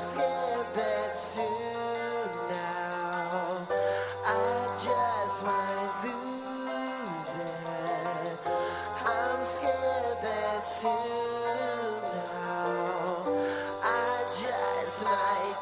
scared that soon now I just might lose it. I'm scared that soon now I just might.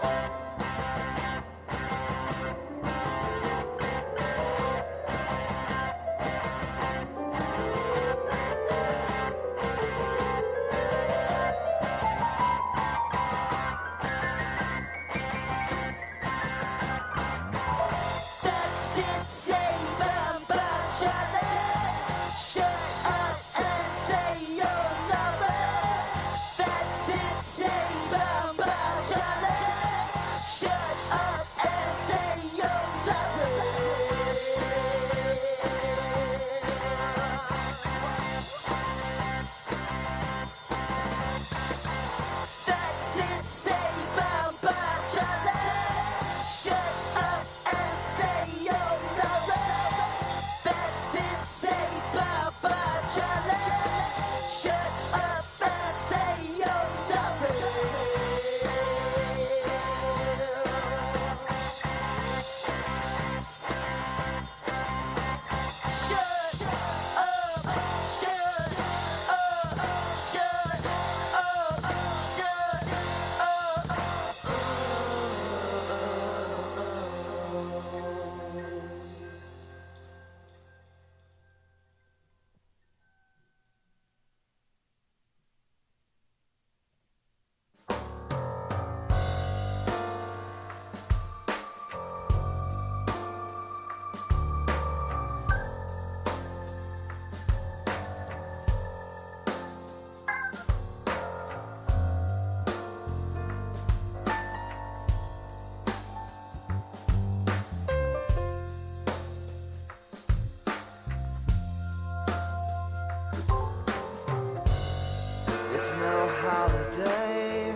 It's no holiday,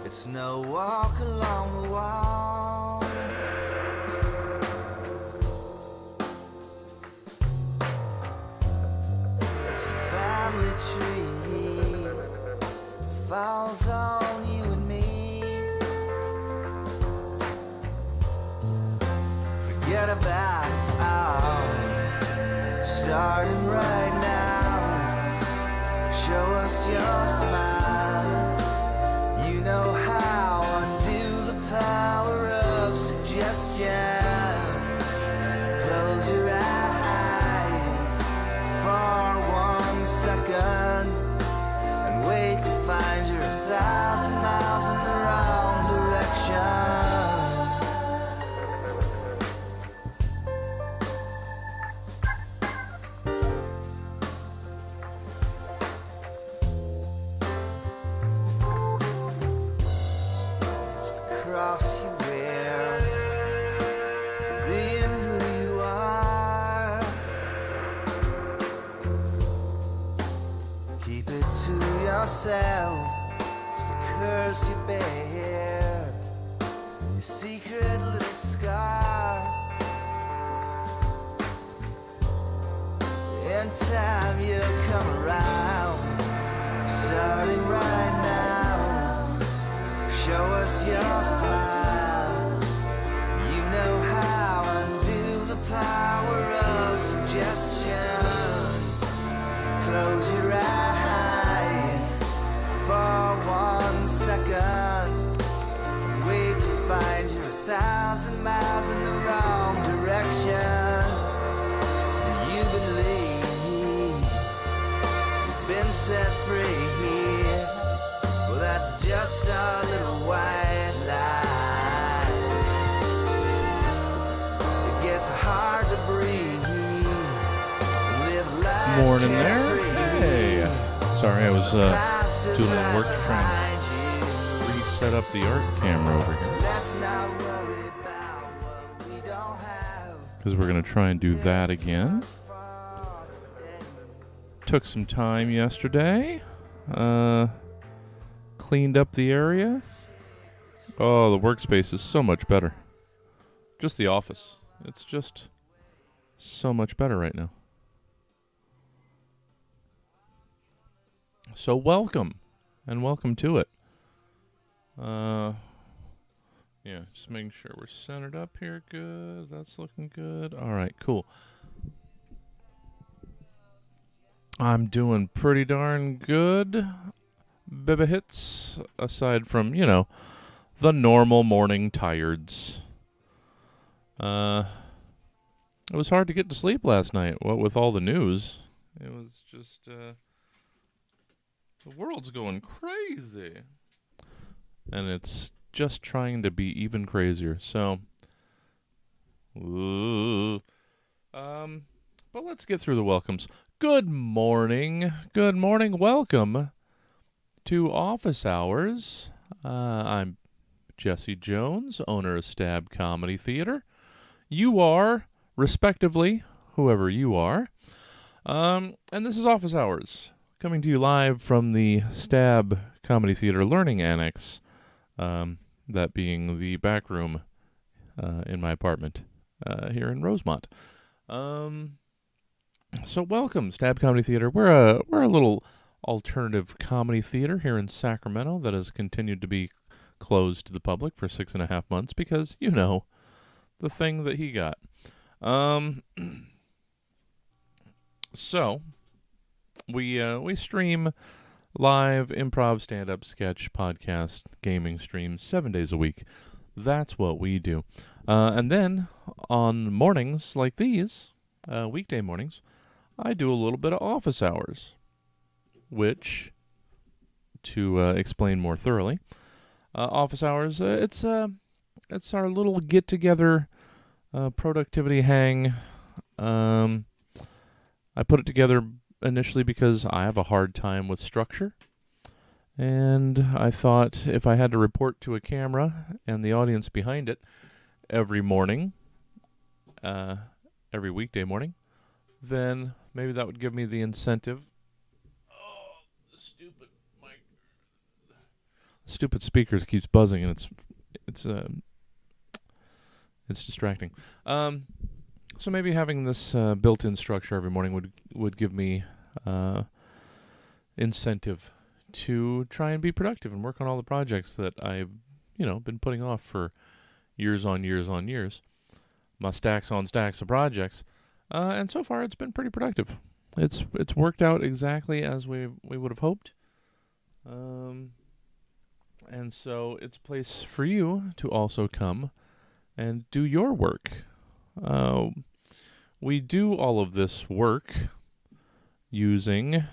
it's no walk along the wall. It's a family tree, falls on you and me. Forget about it all, starting right now. Show us your smile. You know how. Undo the power of suggestion. Close your eyes for 1 second and wait to find you're 1,000 miles in the wrong direction. Cross you wear for being who you are. Keep it to yourself, it's the curse you bear, your secret little scar. In time you'll come around, starting right now. Show us your smile. You know how. Undo the power of suggestion. Close your eyes for 1 second. Wait to find you're 1,000 miles in the wrong direction. Do you believe you've been set free? Well, that's just a little white lie. It gets hard to breathe. Live life. Morning there. Hey. Sorry, I was doing a little work to try and reset up the art camera over here. Because we're going to try and do that again. Took some time yesterday. Cleaned up the area. Oh, the workspace is so much better. Just the office. It's just so much better right now. So welcome, and welcome to it. Yeah, just making sure we're centered up here. Good. That's looking good. All right, cool. I'm doing pretty darn good, Bibba Hits, aside from, the normal morning tireds. It was hard to get to sleep last night, what with all the news. It was just, the world's going crazy. And it's just trying to be even crazier. So, but let's get through the welcomes. Good morning. Good morning. Welcome to Office Hours. I'm Jesse Jones, owner of Stab Comedy Theater. You are, respectively, whoever you are. And this is Office Hours, coming to you live from the Stab Comedy Theater Learning Annex, that being the back room in my apartment here in Rosemont. So welcome, Stab Comedy Theater. We're a little alternative comedy theater here in Sacramento that has continued to be closed to the public for 6.5 months because, the thing that he got. So we stream live improv, stand-up, sketch, podcast, gaming streams 7 days a week. That's what we do. And then on mornings like these, weekday mornings, I do a little bit of office hours, which, to explain more thoroughly, office hours, it's our little get-together productivity hang. I put it together initially because I have a hard time with structure, and I thought if I had to report to a camera and the audience behind it every morning, every weekday morning, then maybe that would give me the incentive. Oh, the stupid mic. Stupid speaker keeps buzzing, and it's distracting. So maybe having this built-in structure every morning would give me incentive to try and be productive and work on all the projects that I've, been putting off for years on years on years. My stacks on stacks of projects. And so far, it's been pretty productive. It's worked out exactly as we would have hoped. And so it's a place for you to also come and do your work. We do all of this work using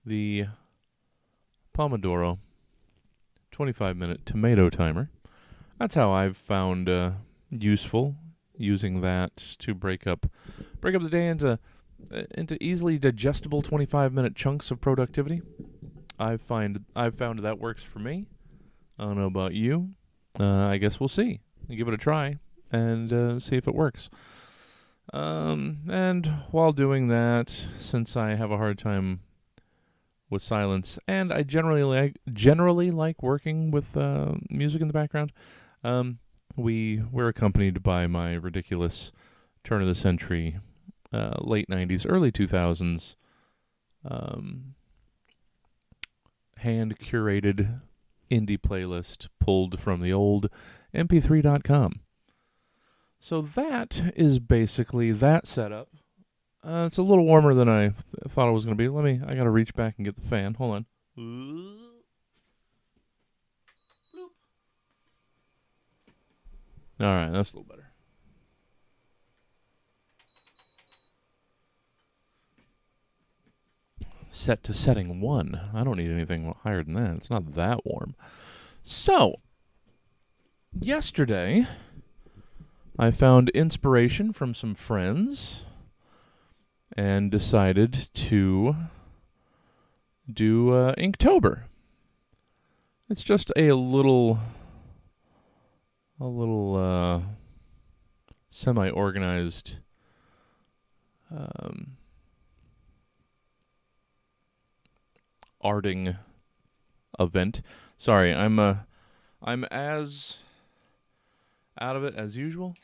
the Pomodoro 25-minute tomato timer. That's how I've found useful, using that to break up the day into easily digestible 25-minute chunks of productivity. I've found that works for me. I don't know about you. I guess we'll see. Give it a try and see if it works. And while doing that, since I have a hard time with silence, and I generally like working with music in the background, we're accompanied by my ridiculous turn of the century, late 90s, early 2000s, hand curated indie playlist pulled from the old mp3.com. So that is basically that setup. It's a little warmer than I thought it was going to be. I got to reach back and get the fan. Hold on. All right, that's a little better. Set to setting 1. I don't need anything higher than that. It's not that warm. So, yesterday, I found inspiration from some friends and decided to do Inktober. It's just a little semi-organized arting event. Sorry, I'm as out of it as usual.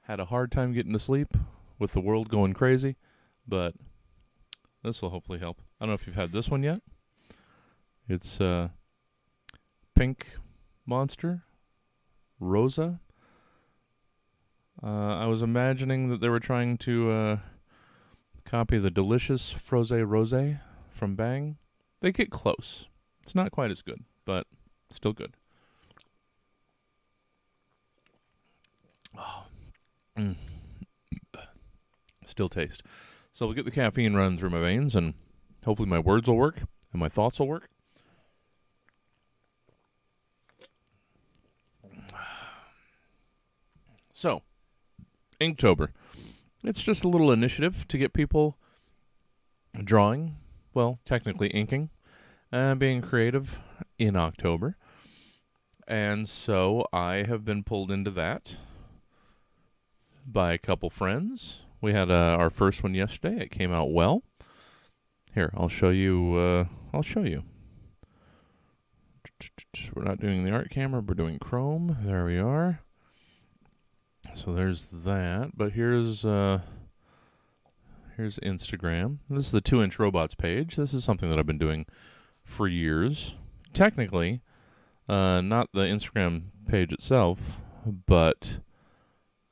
Had a hard time getting to sleep with the world going crazy, but this will hopefully help. I don't know if you've had this one yet. It's Pink Monster Rosa. I was imagining that they were trying to copy the delicious Froze Rose from Bang. They get close. It's not quite as good, but still good. Oh. Still taste. So we'll get the caffeine running through my veins, and hopefully my words will work and my thoughts will work. So, Inktober. It's just a little initiative to get people drawing, well, technically inking, and being creative in October. And so I have been pulled into that by a couple friends. We had our first one yesterday. It came out well. Here, I'll show you. We're not doing the art camera. We're doing Chrome. There we are. So there's that. But here's Instagram. This is the 2-inch robots page. This is something that I've been doing for years. Technically, not the Instagram page itself, but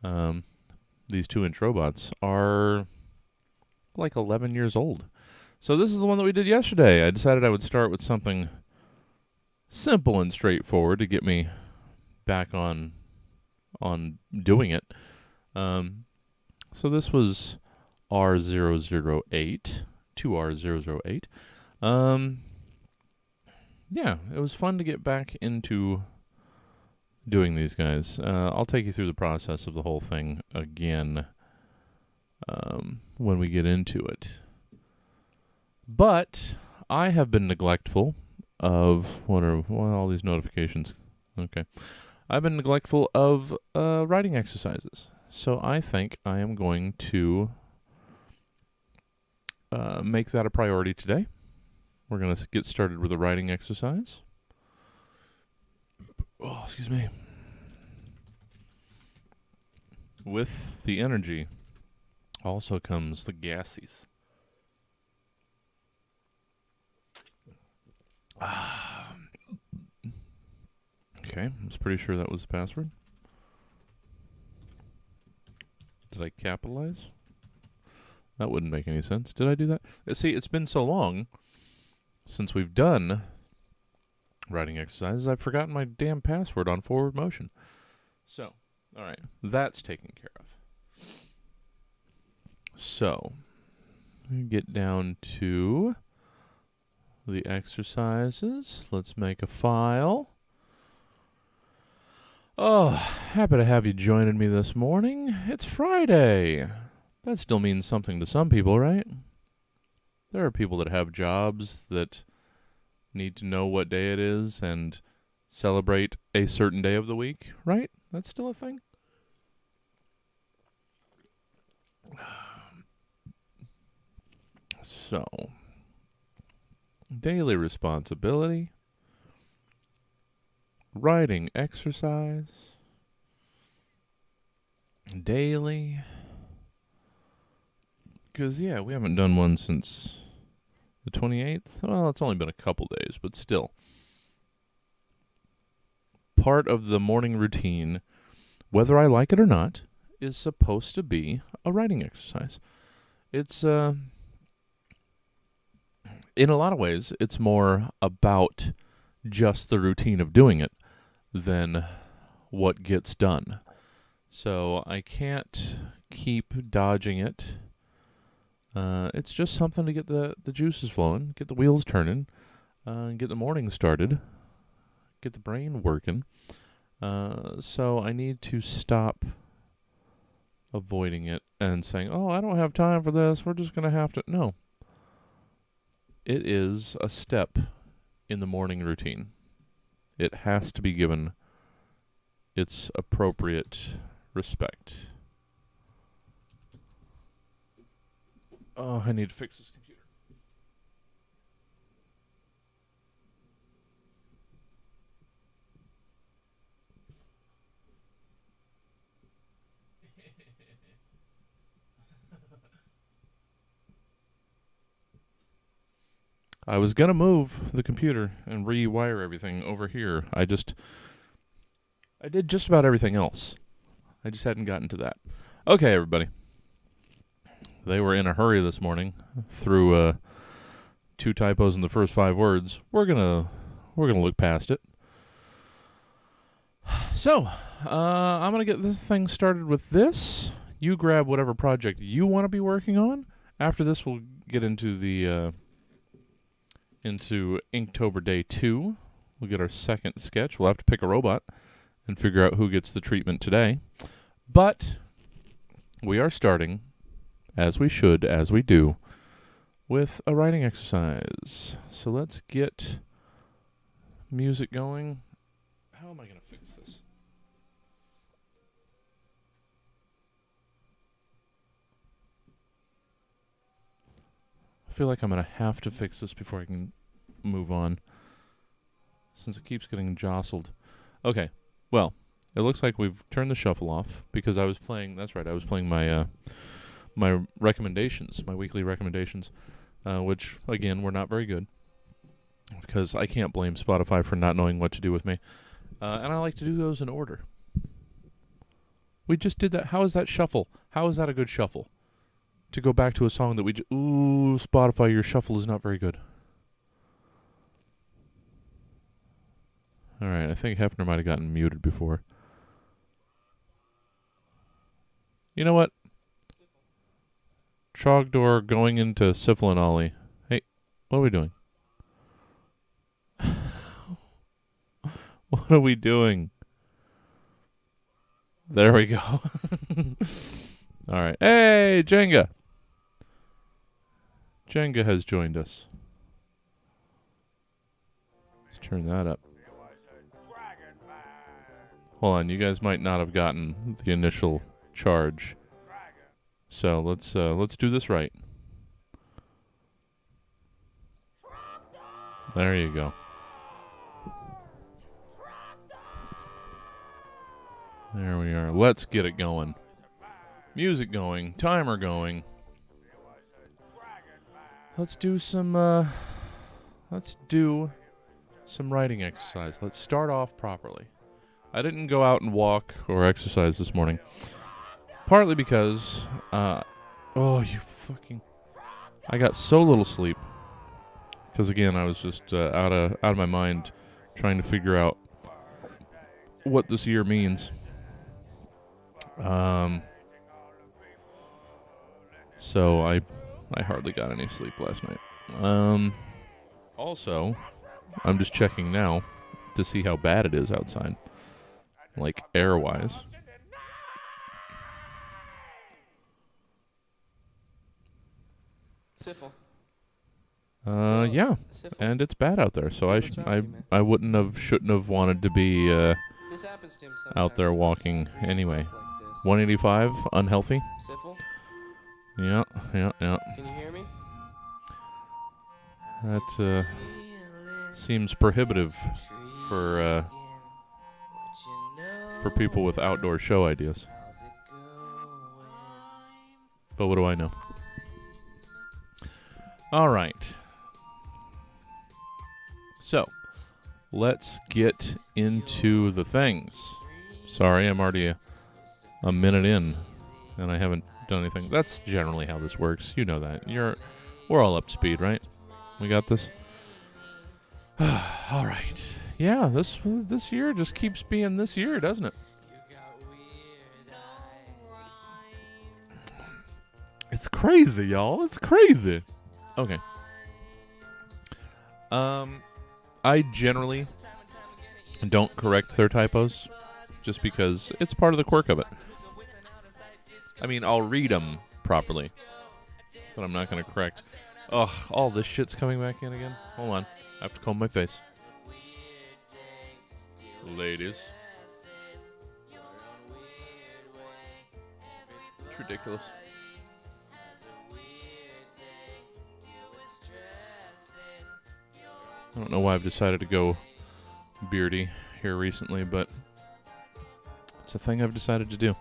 these 2-inch robots are like 11 years old. So this is the one that we did yesterday. I decided I would start with something simple and straightforward to get me back on doing it. So this was R008, 2R008. Yeah, it was fun to get back into doing these guys. I'll take you through the process of the whole thing again when we get into it. But I have been neglectful of all these notifications. Okay. I've been neglectful of writing exercises. So I think I am going to make that a priority today. We're going to get started with a writing exercise. Oh, excuse me. With the energy also comes the gases. Okay, I was pretty sure that was the password. Did I capitalize? That wouldn't make any sense. Did I do that? See, it's been so long since we've done writing exercises, I've forgotten my damn password on forward motion. So, all right, that's taken care of. So, we get down to the exercises. Let's make a file. Oh, happy to have you joining me this morning. It's Friday. That still means something to some people, right? There are people that have jobs that need to know what day it is and celebrate a certain day of the week, right? That's still a thing. So, daily responsibility, writing exercise, daily, because, yeah, we haven't done one since the 28th. Well, it's only been a couple days, but still. Part of the morning routine, whether I like it or not, is supposed to be a writing exercise. It's, in a lot of ways, it's more about just the routine of doing it than what gets done. So I can't keep dodging it. It's just something to get the juices flowing, get the wheels turning, get the morning started, get the brain working. So I need to stop avoiding it and saying, oh, I don't have time for this. We're just going to have to. No. It is a step in the morning routine. It has to be given its appropriate respect. Oh, I need to fix this computer. I was going to move the computer and rewire everything over here. I did just about everything else. I just hadn't gotten to that. Okay, everybody. They were in a hurry this morning through 2 typos in the first 5 words. We're gonna look past it. So, I'm gonna get this thing started with this. You grab whatever project you want to be working on. After this, we'll get into the into Inktober Day 2. We'll get our second sketch. We'll have to pick a robot and figure out who gets the treatment today. But we are starting, as we should, as we do, with a writing exercise. So let's get music going. How am I going to fix this? I feel like I'm going to have to fix this before I can move on, since it keeps getting jostled. Okay, well, it looks like we've turned the shuffle off because I was playing, that's right, I was playing my my recommendations, my weekly recommendations, which, again, were not very good because I can't blame Spotify for not knowing what to do with me. And I like to do those in order. We just did that. How is that shuffle? How is that a good shuffle? To go back to a song that we ooh, Spotify, your shuffle is not very good. All right, I think Hefner might have gotten muted before. You know what? Trogdor going into Sifl and Ollie. Hey, what are we doing? What are we doing? There we go. All right. Hey, Jenga. Jenga has joined us. Let's turn that up. Hold on, you guys might not have gotten the initial charge. So let's do this right. There you go. There we are. Let's get it going. Music going, timer going. Let's do some writing exercise. Let's start off properly. I didn't go out and walk or exercise this morning. Partly because, I got so little sleep. Because again, I was just out of my mind trying to figure out what this year means. So I hardly got any sleep last night. Also, I'm just checking now to see how bad it is outside, like air-wise. Sifl. Yeah, Sifl. and it's bad out there, so What's wrong with you, man? I shouldn't have wanted to be This happens to him out there sometimes. walking For some anyway. reasons like this. 185, unhealthy. Sifl, Yeah. can you hear me? That seems prohibitive for people with outdoor show ideas. But what do I know? All right. So, let's get into the things. Sorry, I'm already a minute in, and I haven't done anything. That's generally how this works. You know that. We're all up to speed, right? We got this? All right. Yeah, this year just keeps being this year, doesn't it? It's crazy, y'all. It's crazy. Okay. I generally don't correct their typos just because it's part of the quirk of it. I mean, I'll read them properly, but I'm not going to correct. Ugh, all this shit's coming back in again. Hold on. I have to comb my face. Ladies. It's ridiculous. I don't know why I've decided to go beardy here recently, but it's a thing I've decided to do.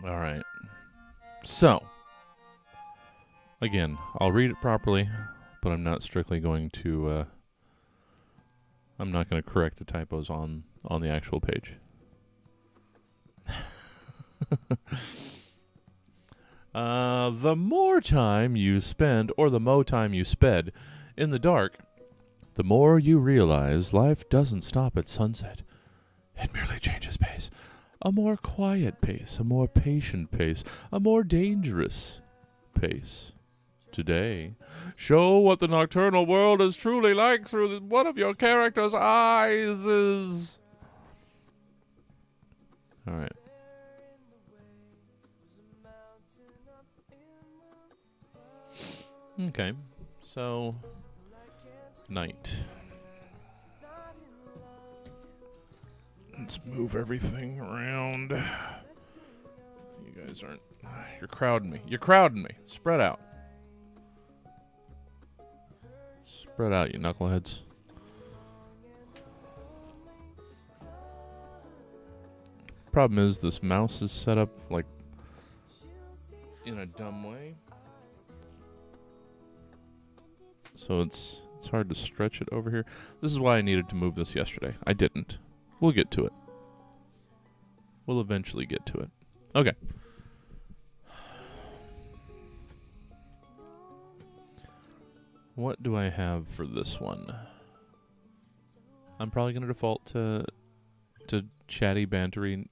All right. So, Again, I'll read it properly, but I'm not strictly going to. I'm not going to correct the typos on the actual page. The more time you spend, or the mo time you sped, in the dark, the more you realize life doesn't stop at sunset. It merely changes pace. A more quiet pace, a more patient pace, a more dangerous pace. Today, show what the nocturnal world is truly like through one of your character's eyes. All right. Okay, so night. Let's move everything around. You guys aren't. You're crowding me. You're crowding me. Spread out. Spread out, you knuckleheads. Problem is, this mouse is set up like in a dumb way. So it's hard to stretch it over here. This is why I needed to move this yesterday. I didn't. We'll get to it. We'll eventually get to it. Okay. What do I have for this one? I'm probably going to default to chatty bantery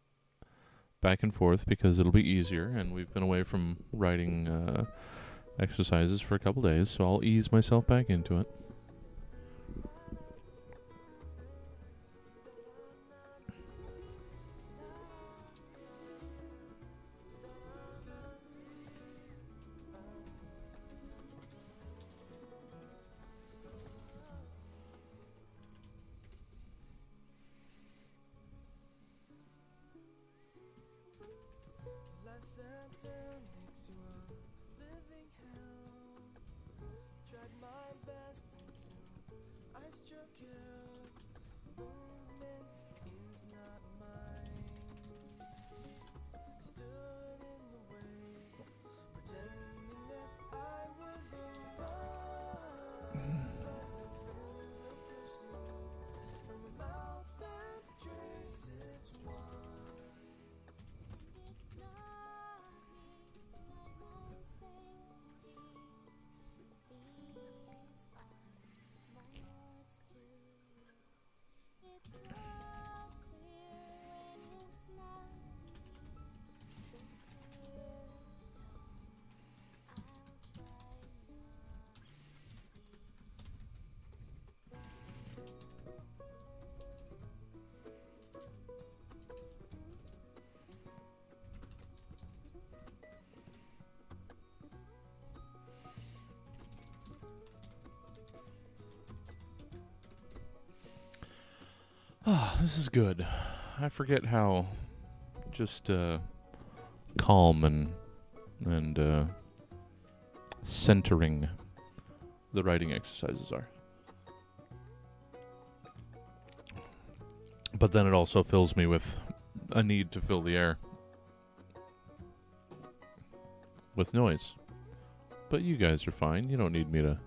back and forth because it'll be easier, and we've been away from writing exercises for a couple days, so I'll ease myself back into it. Oh, this is good. I forget how just calm and centering the writing exercises are. But then it also fills me with a need to fill the air with noise. But you guys are fine. You don't need me to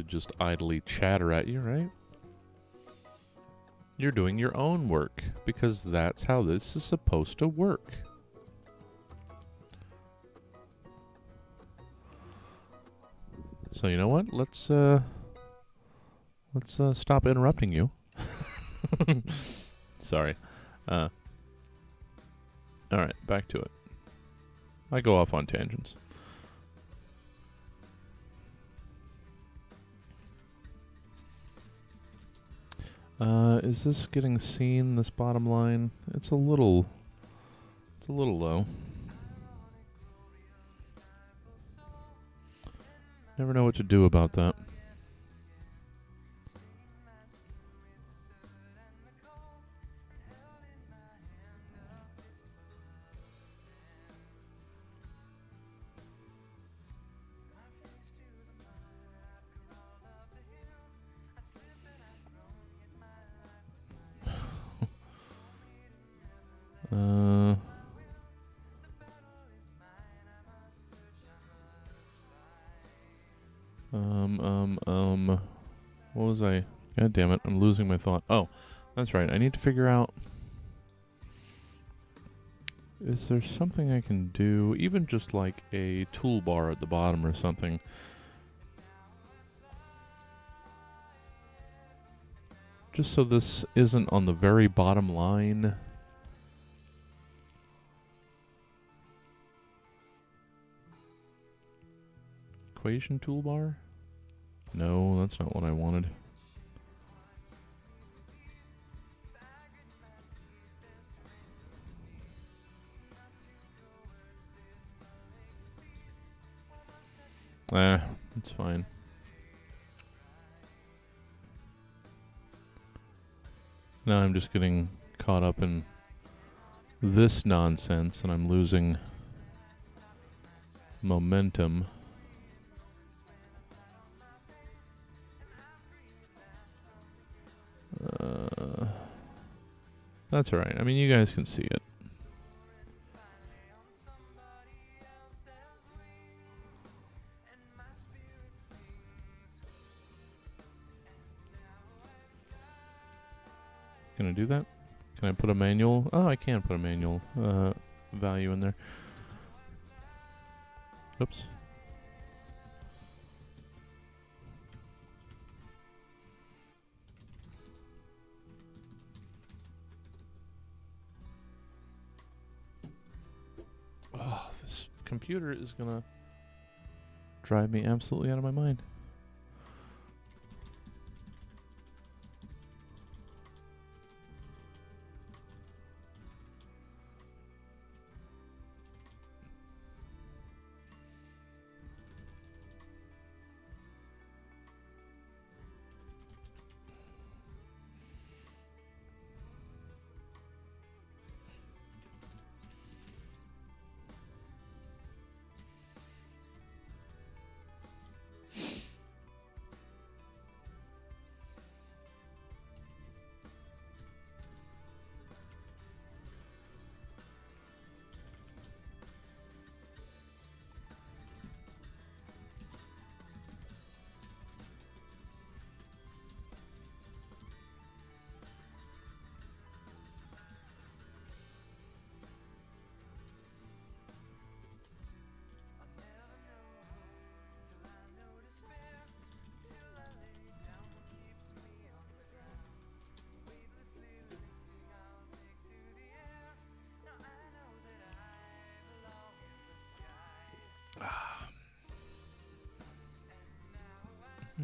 just idly chatter at you, right? You're doing your own work, because that's how this is supposed to work. So you know what? Let's stop interrupting you. Sorry. All right, back to it. I go off on tangents. Is this getting seen, this bottom line? It's a little low. Never know what to do about that. What was I? God damn it, I'm losing my thought. Oh, that's right. I need to figure out... Is there something I can do? Even just like a toolbar at the bottom or something. Just so this isn't on the very bottom line. Equation toolbar? No, that's not what I wanted. It's fine. Now I'm just getting caught up in this nonsense and I'm losing momentum. That's alright. I mean, you guys can see it. Can I do that? Can I put a manual? Oh, I can put a manual value in there. Oops. Oh, this computer is gonna drive me absolutely out of my mind.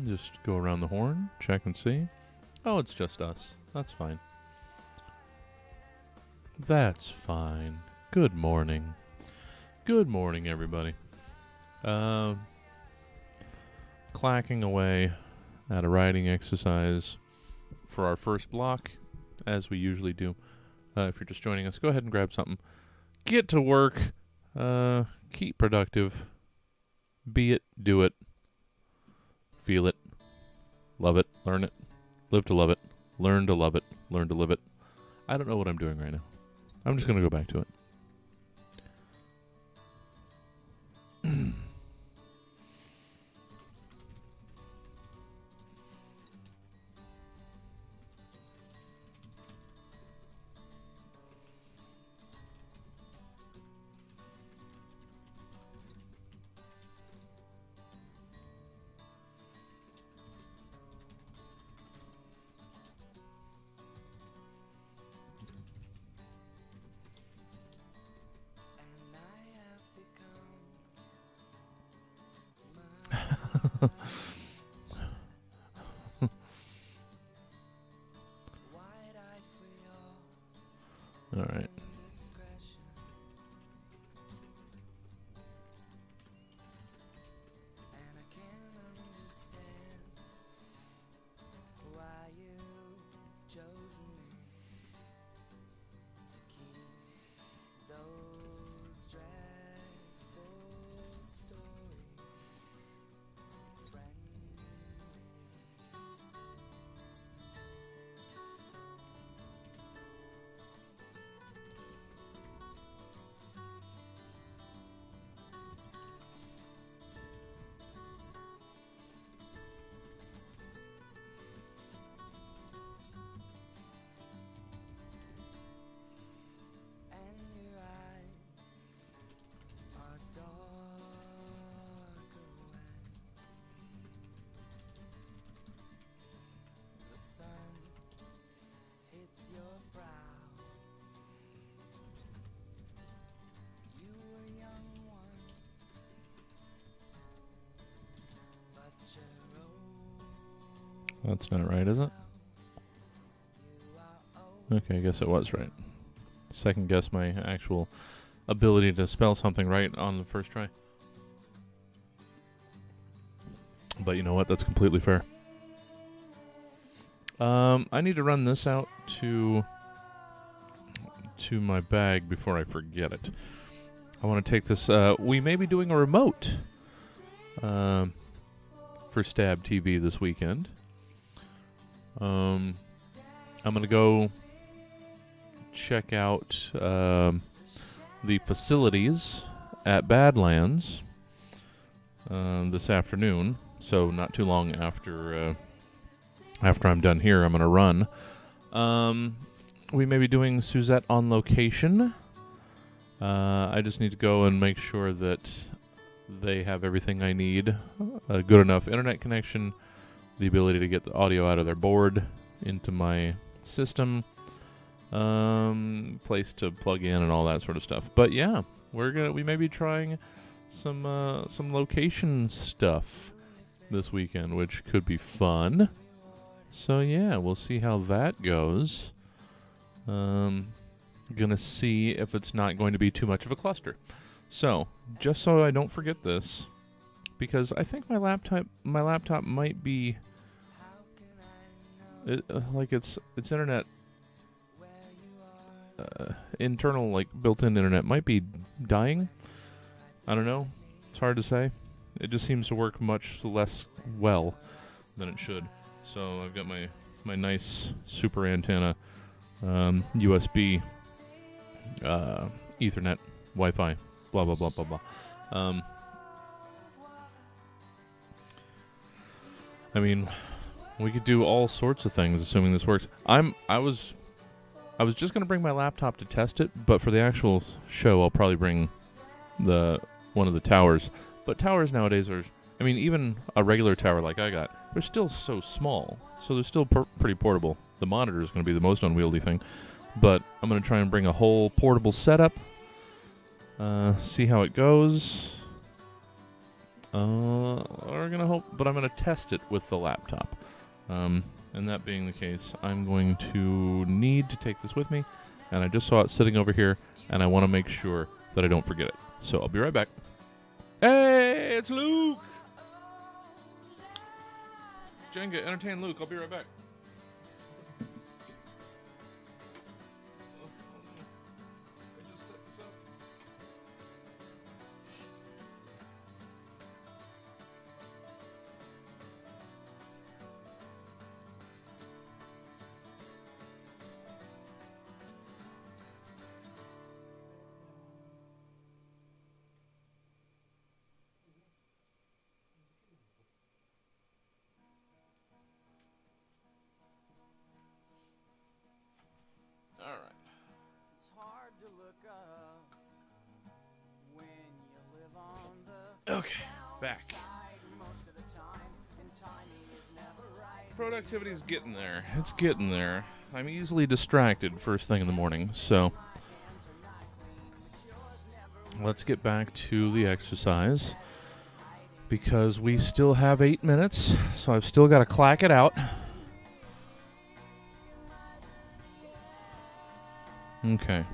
Just go around the horn, check and see. Oh, it's just us. That's fine. That's fine. Good morning. Good morning, everybody. Clacking away at a writing exercise for our first block, as we usually do. If you're just joining us, go ahead and grab something. Get to work. Keep productive. Be it, do it. Feel it. Love it. Learn it. Live to love it. Learn to love it. Learn to live it. I don't know what I'm doing right now. I'm just going to go back to it. All right. That's not right, is it? Okay, I guess it was right. Second guess my actual ability to spell something right on the first try. But you know what? That's completely fair. I need to run this out to my bag before I forget it. I want to take this. We may be doing a remote for Stab TV this weekend. I'm going to go check out the facilities at Badlands this afternoon. So not too long after I'm done here, I'm going to run. We may be doing Suzette on location. I just need to go and make sure that they have everything I need. A good enough internet connection, the ability to get the audio out of their board into my system, place to plug in and all that sort of stuff. But yeah, we may be trying some location stuff this weekend, which could be fun. So yeah, we'll see how that goes. Gonna see if it's not going to be too much of a cluster. So, just so I don't forget this, because I think my laptop might be its internet internal, like, built-in internet might be dying. I don't know. It's hard to say. It just seems to work much less well than it should. So I've got my nice super antenna, USB, Ethernet, Wi-Fi, blah blah blah blah blah. I mean, we could do all sorts of things, assuming this works. I was just gonna bring my laptop to test it, but for the actual show, I'll probably bring one of the towers. But towers nowadays are, I mean, even a regular tower like I got, they're still so small, so they're still pretty portable. The monitor is going to be the most unwieldy thing, but I'm going to try and bring a whole portable setup, see how it goes. We're going to hope, but I'm going to test it with the laptop. And that being the case, I'm going to need to take this with me, and I just saw it sitting over here, and I want to make sure that I don't forget it. So I'll be right back. Hey, it's Luke! Jenga, entertain Luke. I'll be right back. Okay, back. Productivity's getting there. It's getting there. I'm easily distracted first thing in the morning, so let's get back to the exercise, because we still have 8 minutes, so I've still got to clack it out. Okay.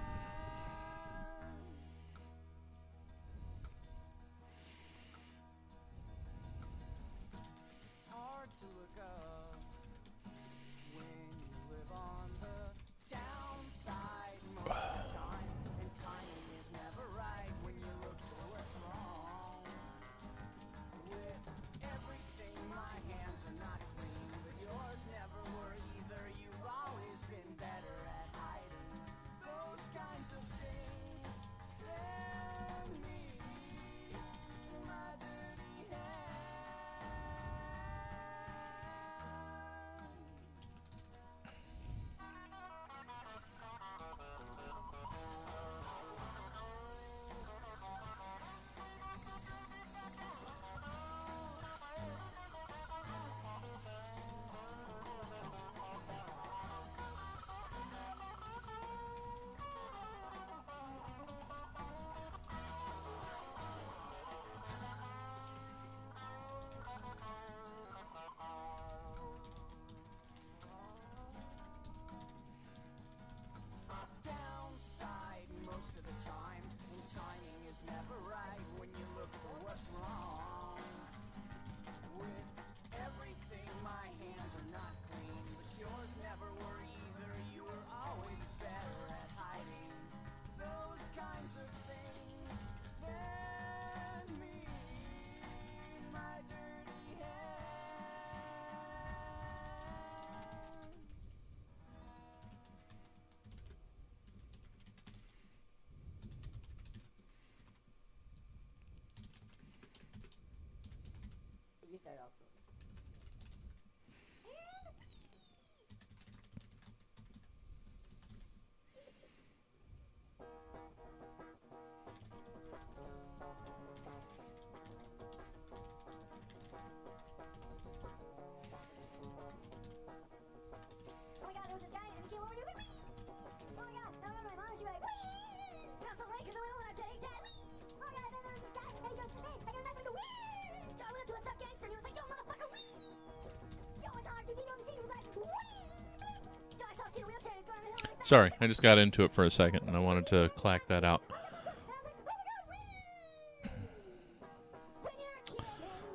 Sorry, I just got into it for a second, and I wanted to clack that out.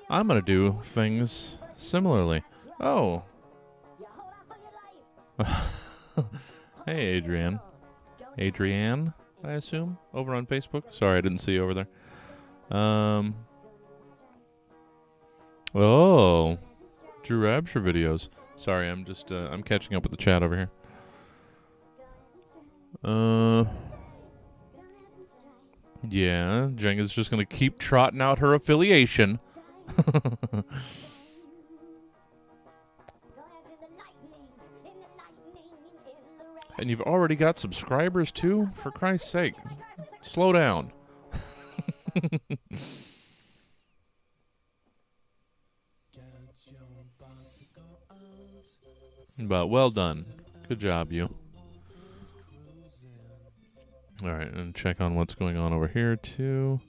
I'm going to do things similarly. Oh. Hey, Adrienne. Adrienne, I assume, over on Facebook. Sorry, I didn't see you over there. Oh. Drew Absher videos. Sorry, I'm just, I'm catching up with the chat over here. Yeah, Jenga's just going to keep trotting out her affiliation. And you've already got subscribers too? For Christ's sake. Slow down. But well done. Good job, you. Alright, and check on what's going on over here too.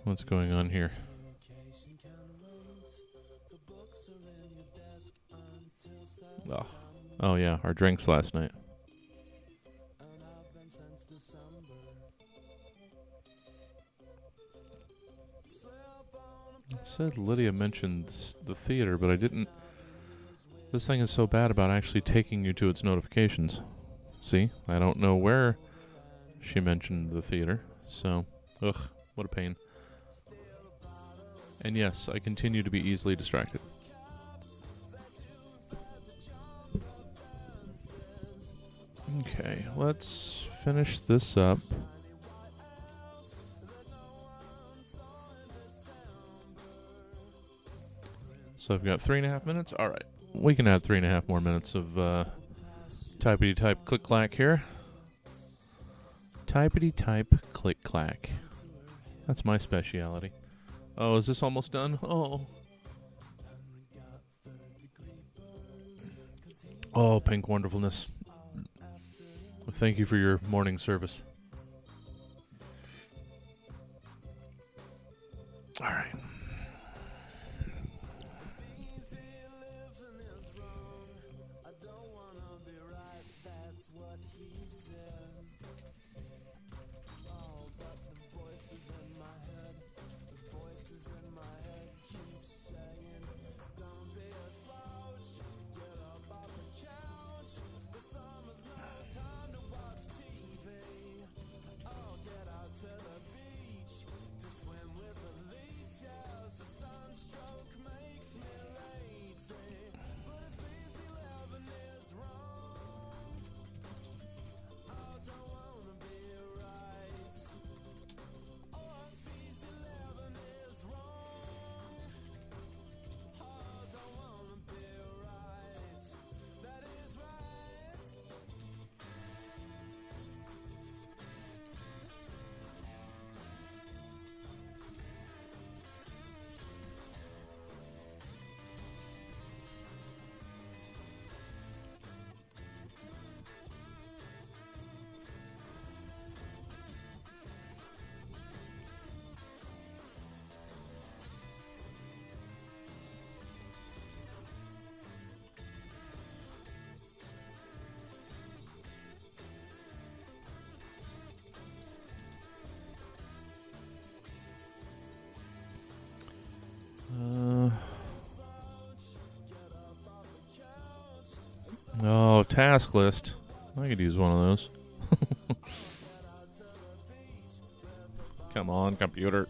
What's going on here? Oh yeah, our drinks last night. I said Lydia mentioned the theater, but I didn't. This thing is so bad about actually taking you to its notifications. See, I don't know where she mentioned the theater, so, ugh, what a pain. And yes, I continue to be easily distracted. Okay, let's finish this up. So I've got 3.5 minutes. All right, we can add 3.5 more minutes of typity type click clack here. Typity type click clack. That's my speciality. Oh, is this almost done? Oh. Oh, pink wonderfulness. Thank you for your morning service. All right. Oh, task list. I could use one of those. Come on, computer.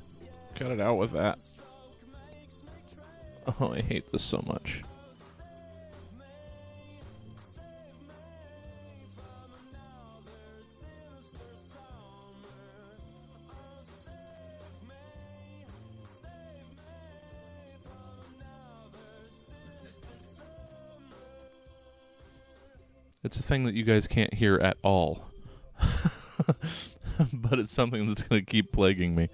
Cut it out with that. Oh, I hate this so much. It's a thing that you guys can't hear at all. But it's something that's going to keep plaguing me.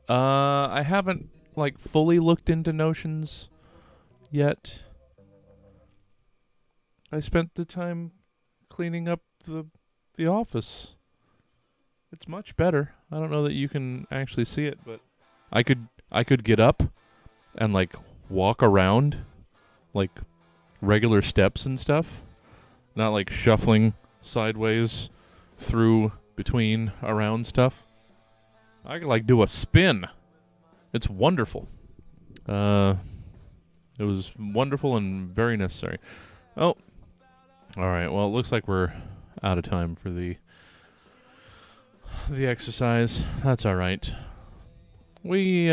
I haven't, like, fully looked into Notions yet. I spent the time cleaning up the office. It's much better. I don't know that you can actually see it, but I could get up and like walk around like regular steps and stuff, not like shuffling sideways through, between, around stuff. I could like do a spin. It's wonderful. It was wonderful and very necessary. Oh, all right. Well, it looks like we're out of time for the exercise. That's all right. We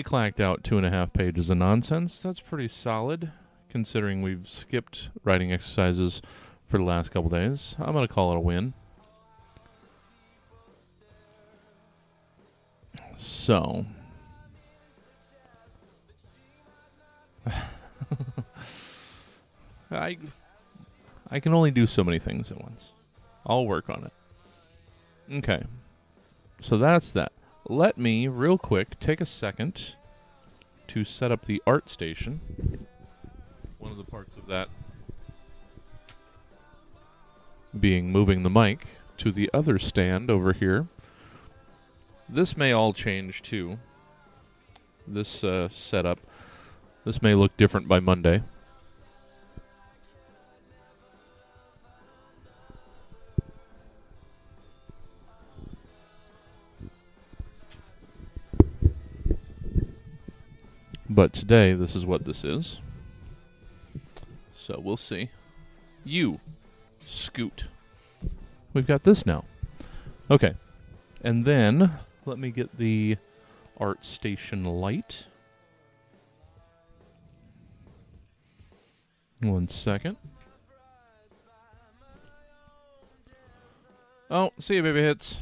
clacked out 2.5 pages of nonsense. That's pretty solid, considering we've skipped writing exercises for the last couple days. I'm going to call it a win. So, I can only do so many things at once. I'll work on it. Okay. So that's that. Let me, real quick, take a second to set up the art station. One of the parts of that being moving the mic to the other stand over here. This may all change too. This setup. This may look different by Monday. But today, this is what this is. So we'll see. You, Scoot. We've got this now. Okay. And then, let me get the art station light. 1 second. Oh, see you, baby hits.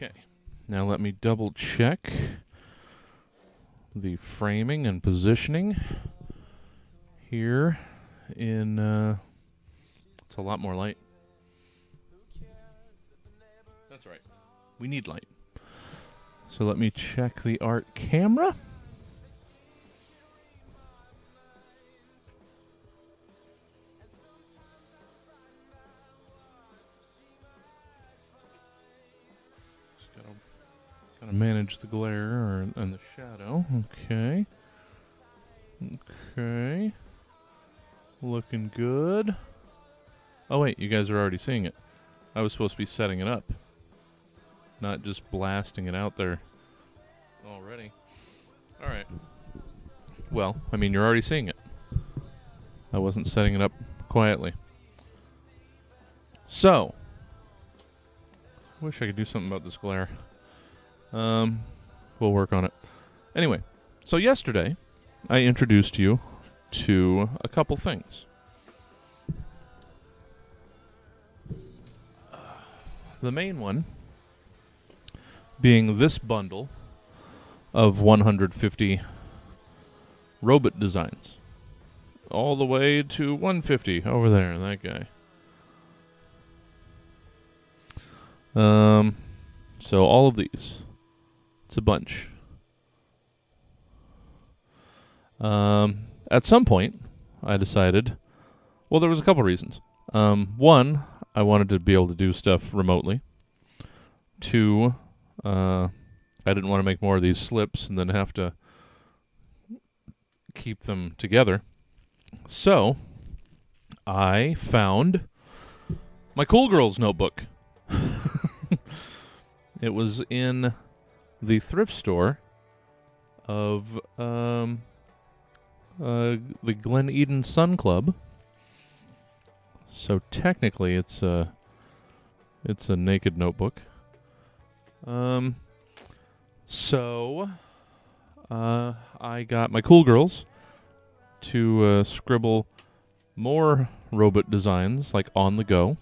Okay. Now let me double check the framing and positioning here in it's a lot more light. That's right. We need light. So let me check the art camera. Gotta manage the glare and the shadow. Okay. Okay. Looking good. Oh wait, you guys are already seeing it. I was supposed to be setting it up, not just blasting it out there already. Alright. Well, I mean, you're already seeing it. I wasn't setting it up quietly. So, wish I could do something about this glare. We'll work on it. Anyway, so yesterday, I introduced you to a couple things. The main one being this bundle of 150 robot designs. All the way to 150 over there, that guy. So all of these. It's a bunch. At some point, I decided, well, there was a couple reasons. One, I wanted to be able to do stuff remotely. Two, I didn't want to make more of these slips and then have to keep them together. So, I found my Cool Girls notebook. It was in the thrift store of the Glen Eden Sun Club. So technically, it's a naked notebook. So I got my Cool Girls to scribble more robot designs, like on the go.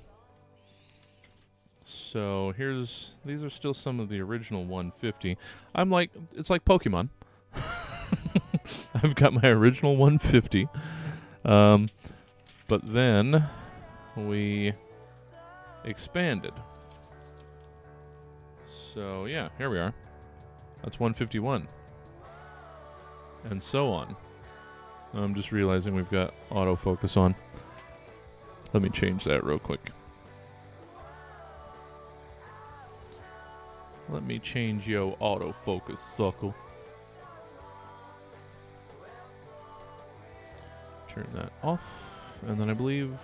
So these are still some of the original 150. It's like Pokemon. I've got my original 150. But then we expanded. So, yeah, here we are. That's 151. And so on. I'm just realizing we've got autofocus on. Let me change that real quick. Let me change yo autofocus, suckle. Turn that off. And then I believe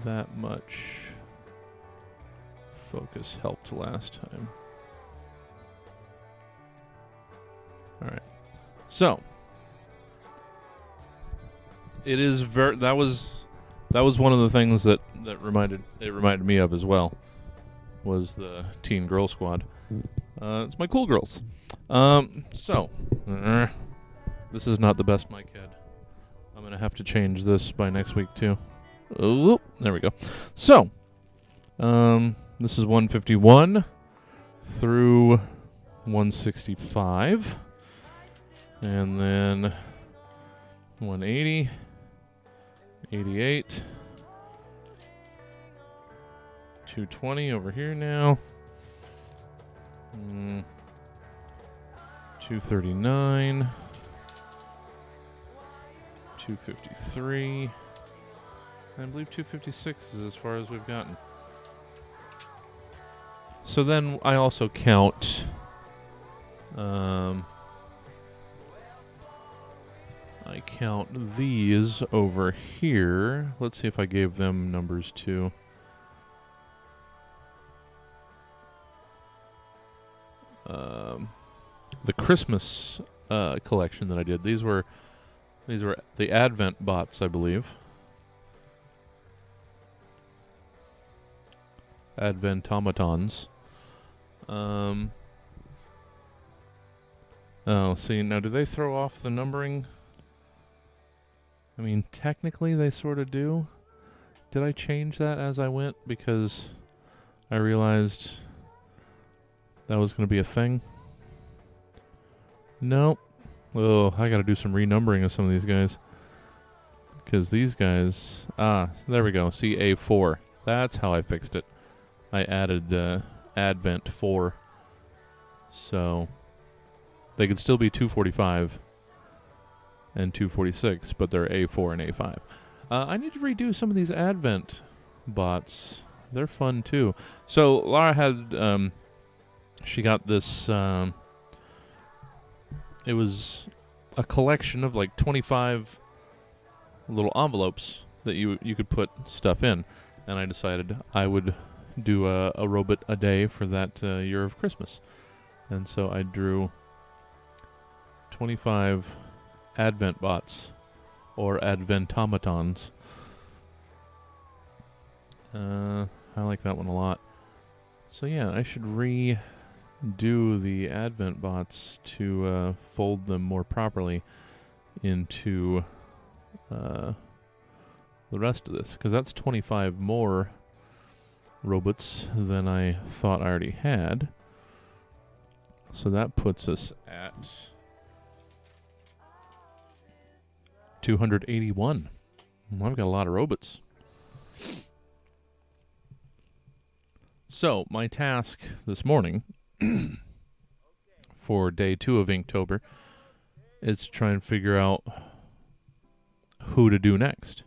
that much focus helped last time. Alright. So it is that was one of the things that reminded me of as well, was the Teen Girl Squad. It's my cool girls. This is not the best mic head. I'm gonna have to change this by next week too. Oh, there we go. So, this is 151 through 165, and then 180, 88, 220 over here now, 239, 253, I believe 256 is as far as we've gotten. So then I also count I count these over here. Let's see if I gave them numbers too. The Christmas collection that I did. These were the Advent bots, I believe. Adventomatons. Oh, see, now do they throw off the numbering? I mean, technically they sort of do. Did I change that as I went? Because I realized that was going to be a thing. Nope. Oh, I got to do some renumbering of some of these guys. Because these guys... there we go. See, A4. That's how I fixed it. I added Advent 4. So they could still be 245 and 246, but they're A4 and A5. I need to redo some of these Advent bots. They're fun too. So Laura had... she got this... it was a collection of like 25 little envelopes that you could put stuff in. And I decided I would do a robot a day for that year of Christmas. And so I drew 25 Advent bots, or Adventomatons. I like that one a lot. So yeah, I should redo the Advent bots to fold them more properly into the rest of this, because that's 25 more robots than I thought I already had. So that puts us at 281. Well, I've got a lot of robots. So my task this morning for day 2 of Inktober is to try and figure out who to do next.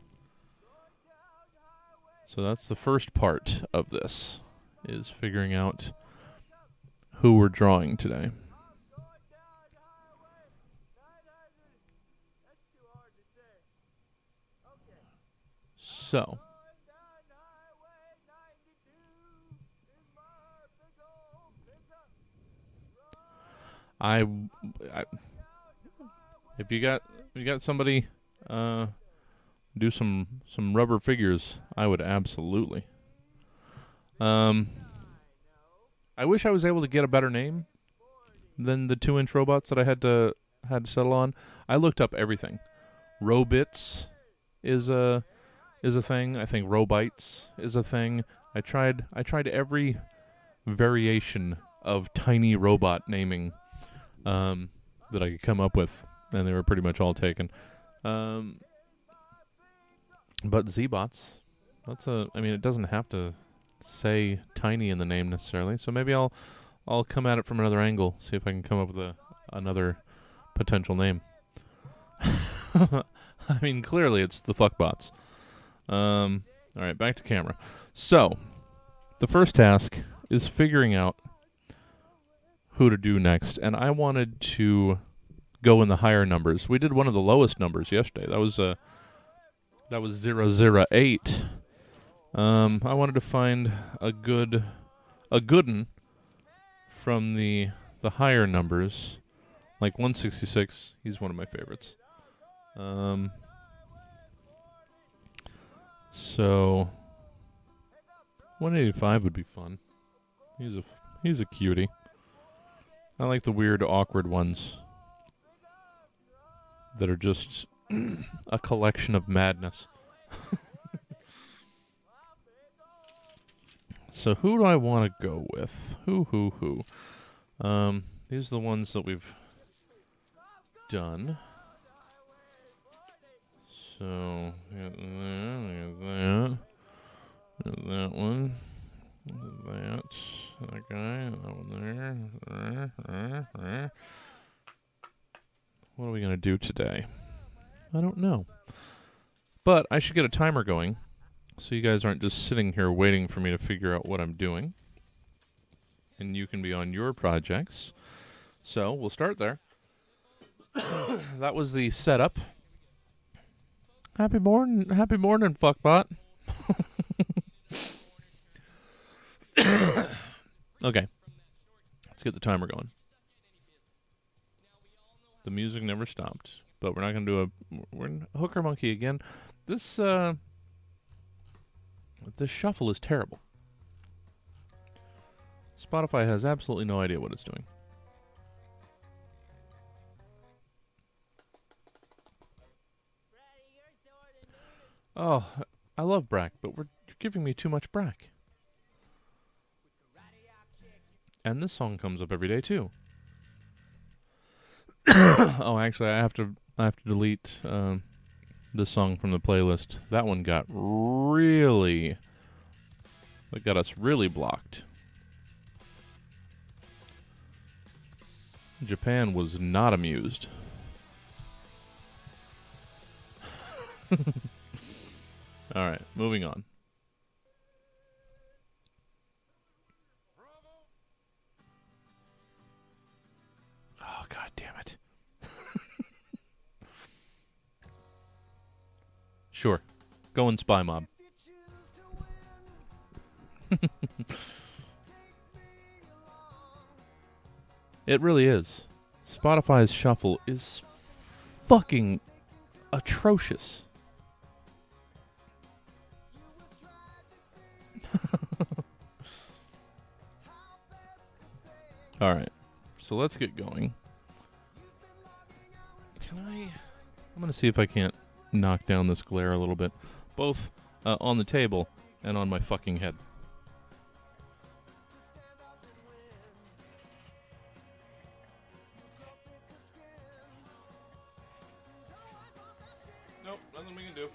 So that's the first part of this, is figuring out who we're drawing today. So I if you got somebody do some rubber figures, I would absolutely. I wish I was able to get a better name than the 2-inch robots that I had to settle on. I looked up everything. Robits is a thing. I think Robites is a thing. I tried every variation of tiny robot naming that I could come up with, and they were pretty much all taken. But Z-Bots, I mean, it doesn't have to say tiny in the name necessarily. So maybe I'll come at it from another angle, see if I can come up with another potential name. I mean, clearly it's the fuckbots. All right, back to camera. So, the first task is figuring out who to do next, and I wanted to go in the higher numbers. We did one of the lowest numbers yesterday. That was 008. I wanted to find a good one from the higher numbers, like 166. He's one of my favorites. So 185 would be fun. He's a cutie. I like the weird, awkward ones that are just a collection of madness. So who do I want to go with? Who? These are the ones that we've done. So, got that one, that guy, that one there. What are we going to do today? I don't know. But I should get a timer going, so you guys aren't just sitting here waiting for me to figure out what I'm doing. And you can be on your projects. So, we'll start there. That was the setup. Happy morning, fuckbot. Okay. Let's get the timer going. The music never stopped, but we're not going to do we're in Hooker Monkey again. This shuffle is terrible. Spotify has absolutely no idea what it's doing. Oh, I love Brack, but you're giving me too much Brack. And this song comes up every day too. Oh, actually, I have to delete this song from the playlist. That one got us really blocked. Japan was not amused. All right, moving on. Oh, God damn it. Sure. Go in Spy Mob. It really is. Spotify's shuffle is fucking atrocious. All right, so let's get going. I'm going to see if I can't knock down this glare a little bit, both on the table and on my fucking head. Nope, nothing we can do.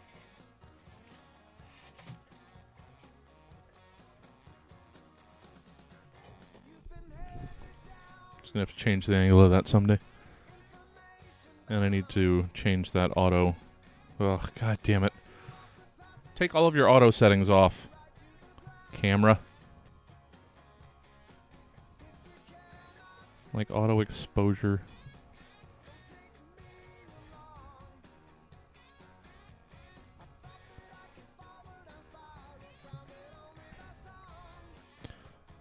Gonna have to change the angle of that someday. And I need to change that auto. Oh, God damn it. Take all of your auto settings off. Camera. Like auto exposure.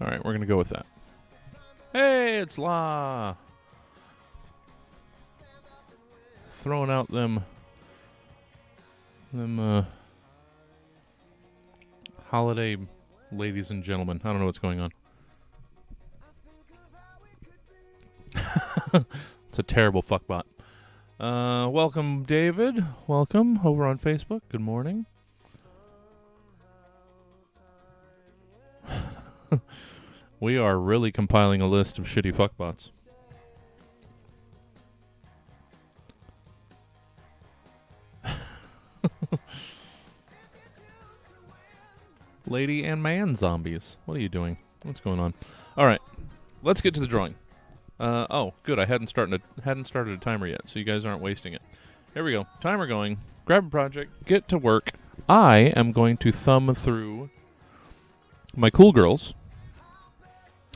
Alright, we're gonna go with that. Hey, it's La! Throwing out them holiday ladies and gentlemen. I don't know what's going on. It's a terrible fuckbot. Welcome, David. Welcome over on Facebook. Good morning. We are really compiling a list of shitty fuckbots. lady and man zombies. What are you doing? What's going on? All right, let's get to the drawing. Oh, good. I hadn't started a timer yet, so you guys aren't wasting it. Here we go. Timer going. Grab a project. Get to work. I am going to thumb through my cool girls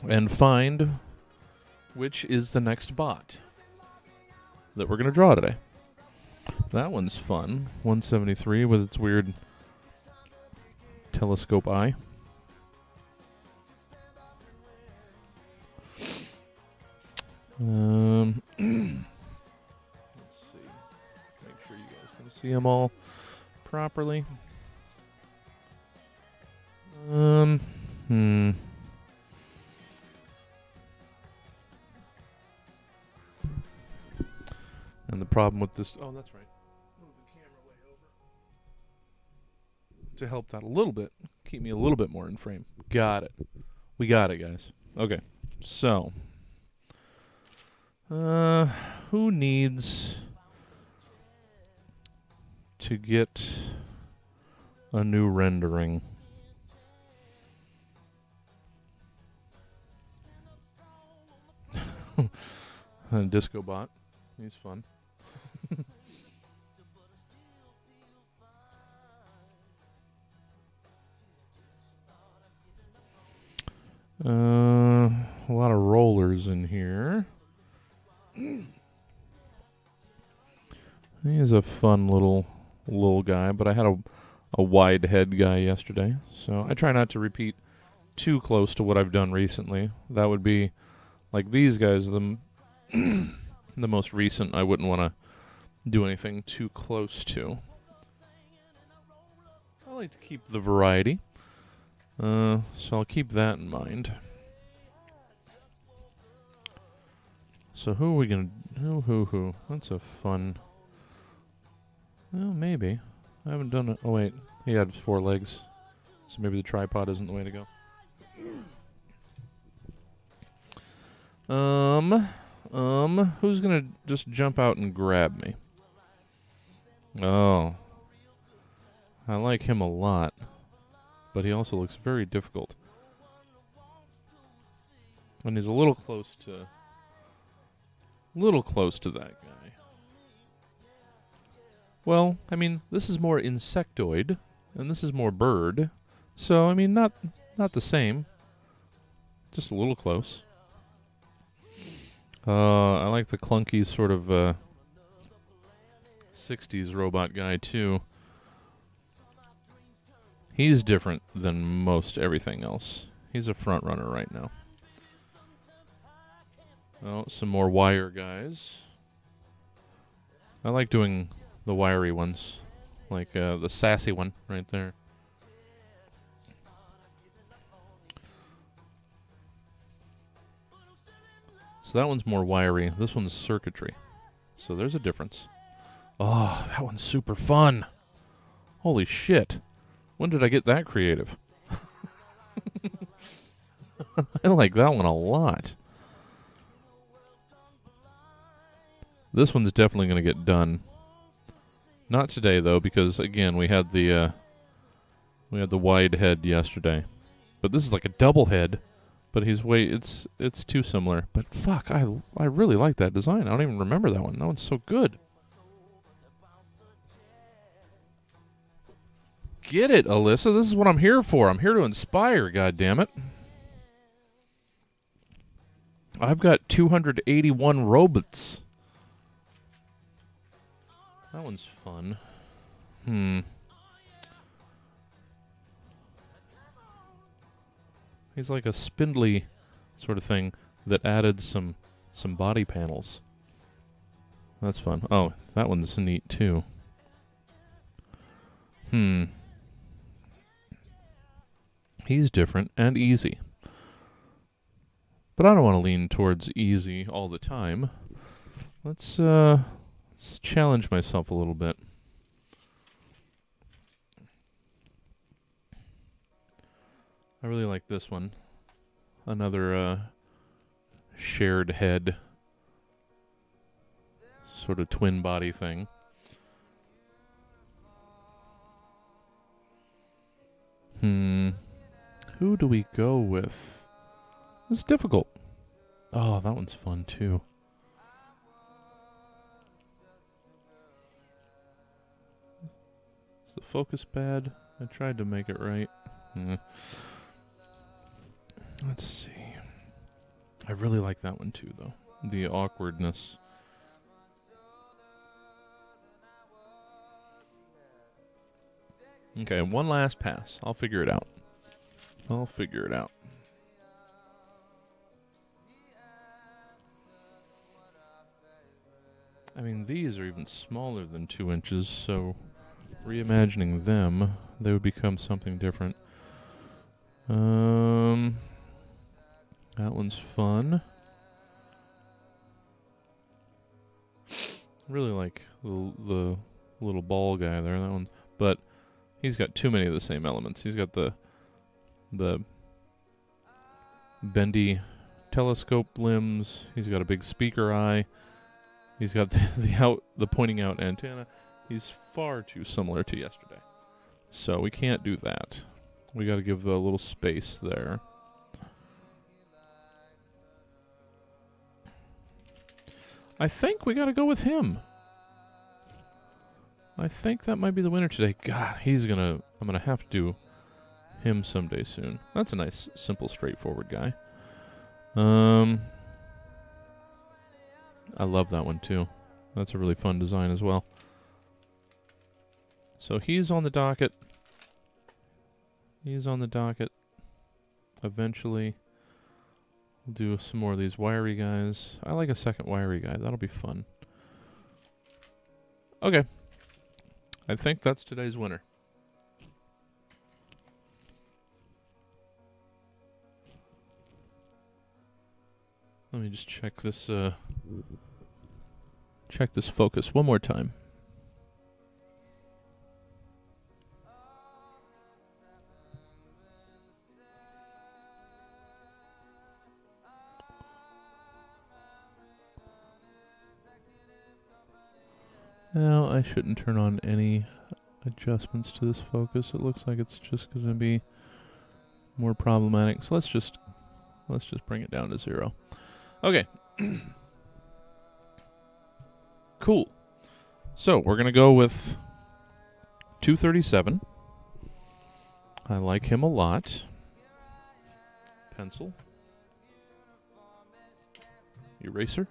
and find which is the next bot that we're going to draw today. That one's fun. 173 with its weird telescope eye. Let's see. Make sure you guys can see them all properly. And the problem with this... Oh, that's right. Move the camera way over. To help that a little bit. Keep me a little bit more in frame. Got it. We got it, guys. Okay. So... who needs to get a new rendering? A disco bot. He's fun. A lot of rollers in here. He's a fun little guy, but I had a wide head guy yesterday, so I try not to repeat too close to what I've done recently. That would be like these guys, the most recent. I wouldn't want to do anything too close to. I like to keep the variety, so I'll keep that in mind. So who are we gonna... Who? That's a fun... Well, maybe. I haven't done it... Oh, wait. He had 4 legs. So maybe the tripod isn't the way to go. Who's gonna just jump out and grab me? Oh. I like him a lot. But he also looks very difficult. And he's a little close to that guy. Well, I mean, this is more insectoid, and this is more bird. So, I mean, not the same. Just a little close. I like the clunky sort of 60s robot guy, too. He's different than most everything else. He's a front runner right now. Oh, some more wire guys. I like doing the wiry ones. Like the sassy one right there. So that one's more wiry. This one's circuitry. So there's a difference. Oh, that one's super fun. Holy shit. When did I get that creative? I like that one a lot. This one's definitely going to get done. Not today though, because again we had the wide head yesterday, but this is like a double head. But it's too similar. But fuck, I really like that design. I don't even remember that one. That one's so good. Get it, Alyssa. This is what I'm here for. I'm here to inspire. God damn it. I've got 281 robots. That one's fun. He's like a spindly sort of thing that added some body panels. That's fun. Oh, that one's neat too. He's different and easy. But I don't want to lean towards easy all the time. Let's challenge myself a little bit. I really like this one. Another shared head sort of twin body thing. Who do we go with? It's difficult. Oh, that one's fun too. Is the focus bad? I tried to make it right. Let's see. I really like that one too, though. The awkwardness. Okay, one last pass. I'll figure it out. I mean, these are even smaller than 2 inches, so reimagining them, they would become something different. That one's fun. Really like the little ball guy there. That one, but he's got too many of the same elements. He's got the bendy telescope limbs. He's got a big speaker eye. He's got the pointing out antenna. He's far too similar to yesterday. So we can't do that. We got to give a little space there. I think we got to go with him. I think that might be the winner today. God, I'm going to have to do him someday soon. That's a nice, simple, straightforward guy. I love that one too. That's a really fun design as well. So he's on the docket. Eventually, we'll do some more of these wiry guys. I like a second wiry guy. That'll be fun. Okay. I think that's today's winner. Let me just check this focus one more time. Now I shouldn't turn on any adjustments to this focus. It looks like it's just going to be more problematic. So let's just bring it down to 0. Okay. Cool. So we're going to go with 237. I like him a lot. Pencil. Eraser.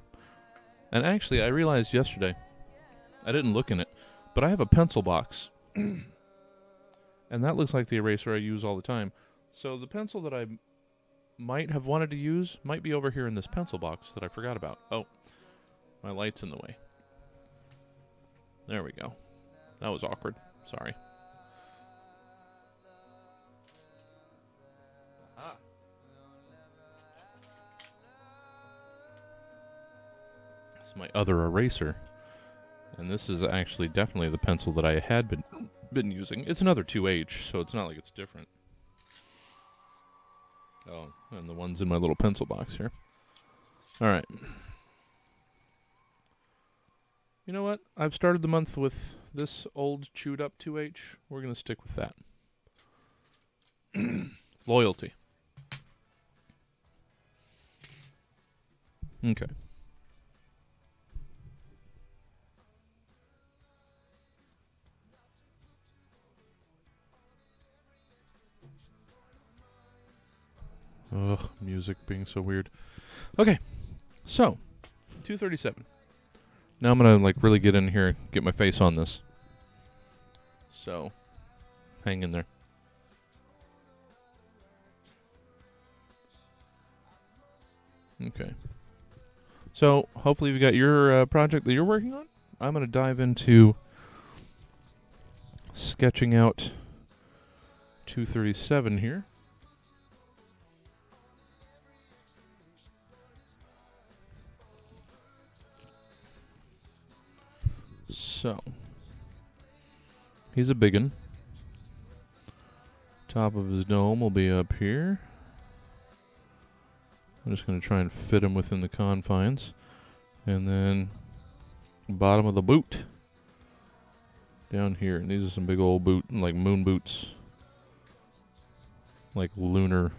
And actually, I realized yesterday, I didn't look in it, but I have a pencil box. And that looks like the eraser I use all the time. So the pencil that I might have wanted to use might be over here in this pencil box that I forgot about. Oh, my light's in the way. There we go. That was awkward. Sorry. Ah. This is my other eraser. And this is actually definitely the pencil that I had been using. It's another 2H, so it's not like it's different. Oh, and the one's in my little pencil box here. All right. You know what? I've started the month with this old chewed up 2H. We're going to stick with that. Loyalty. Okay. Ugh, music being so weird. Okay, so 237. Now I'm gonna really get in here, get my face on this. So, hang in there. Okay. So hopefully you've got your project that you're working on. I'm gonna dive into sketching out 237 here. So, he's a biggin. Top of his dome will be up here. I'm just going to try and fit him within the confines. And then, bottom of the boot. Down here. And these are some big old moon boots. like lunar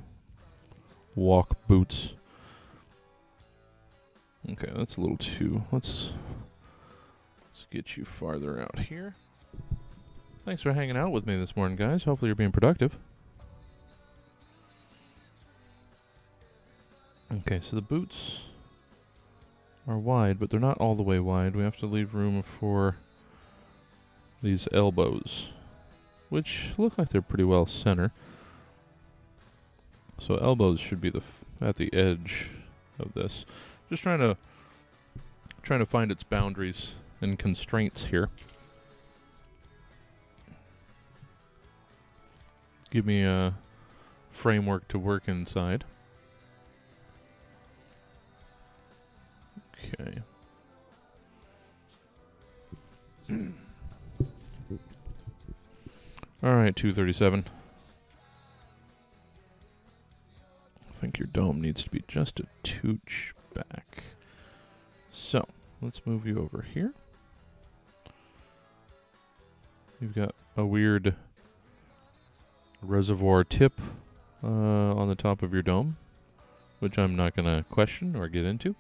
walk boots. Okay, that's a little too. Let's get you farther out here. Thanks for hanging out with me this morning, guys. Hopefully you're being productive. Okay, so the boots are wide, but they're not all the way wide. We have to leave room for these elbows, which look like they're pretty well center. So elbows should be at the edge of this. Just trying to find its boundaries and constraints here. Give me a framework to work inside. Okay. All right, 237. I think your dome needs to be just a tooch back. So, let's move you over here. You've got a weird reservoir tip on the top of your dome, which I'm not going to question or get into.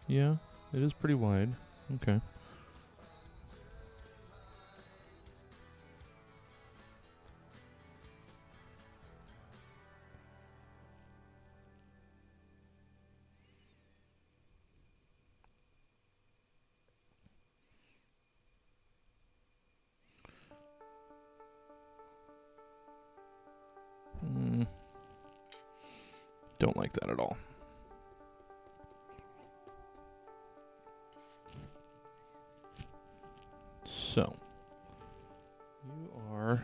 Yeah, it is pretty wide. Okay. Don't like that at all. So, you are...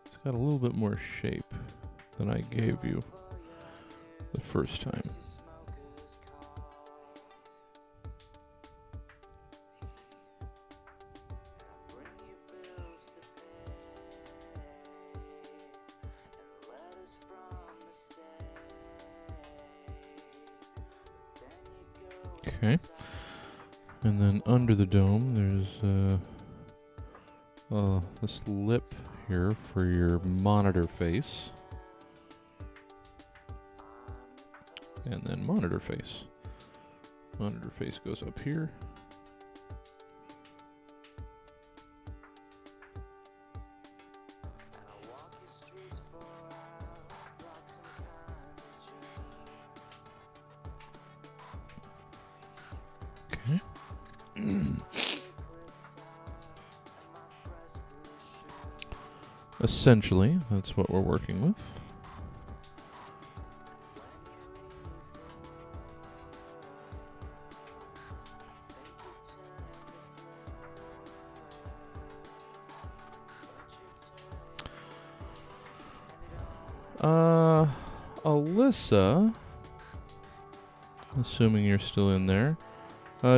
It's got a little bit more shape than I gave you the first time. Okay, and then under the dome there's this lip here for your monitor face, and then monitor face. Monitor face goes up here. Essentially, that's what we're working with. Alyssa, assuming you're still in there,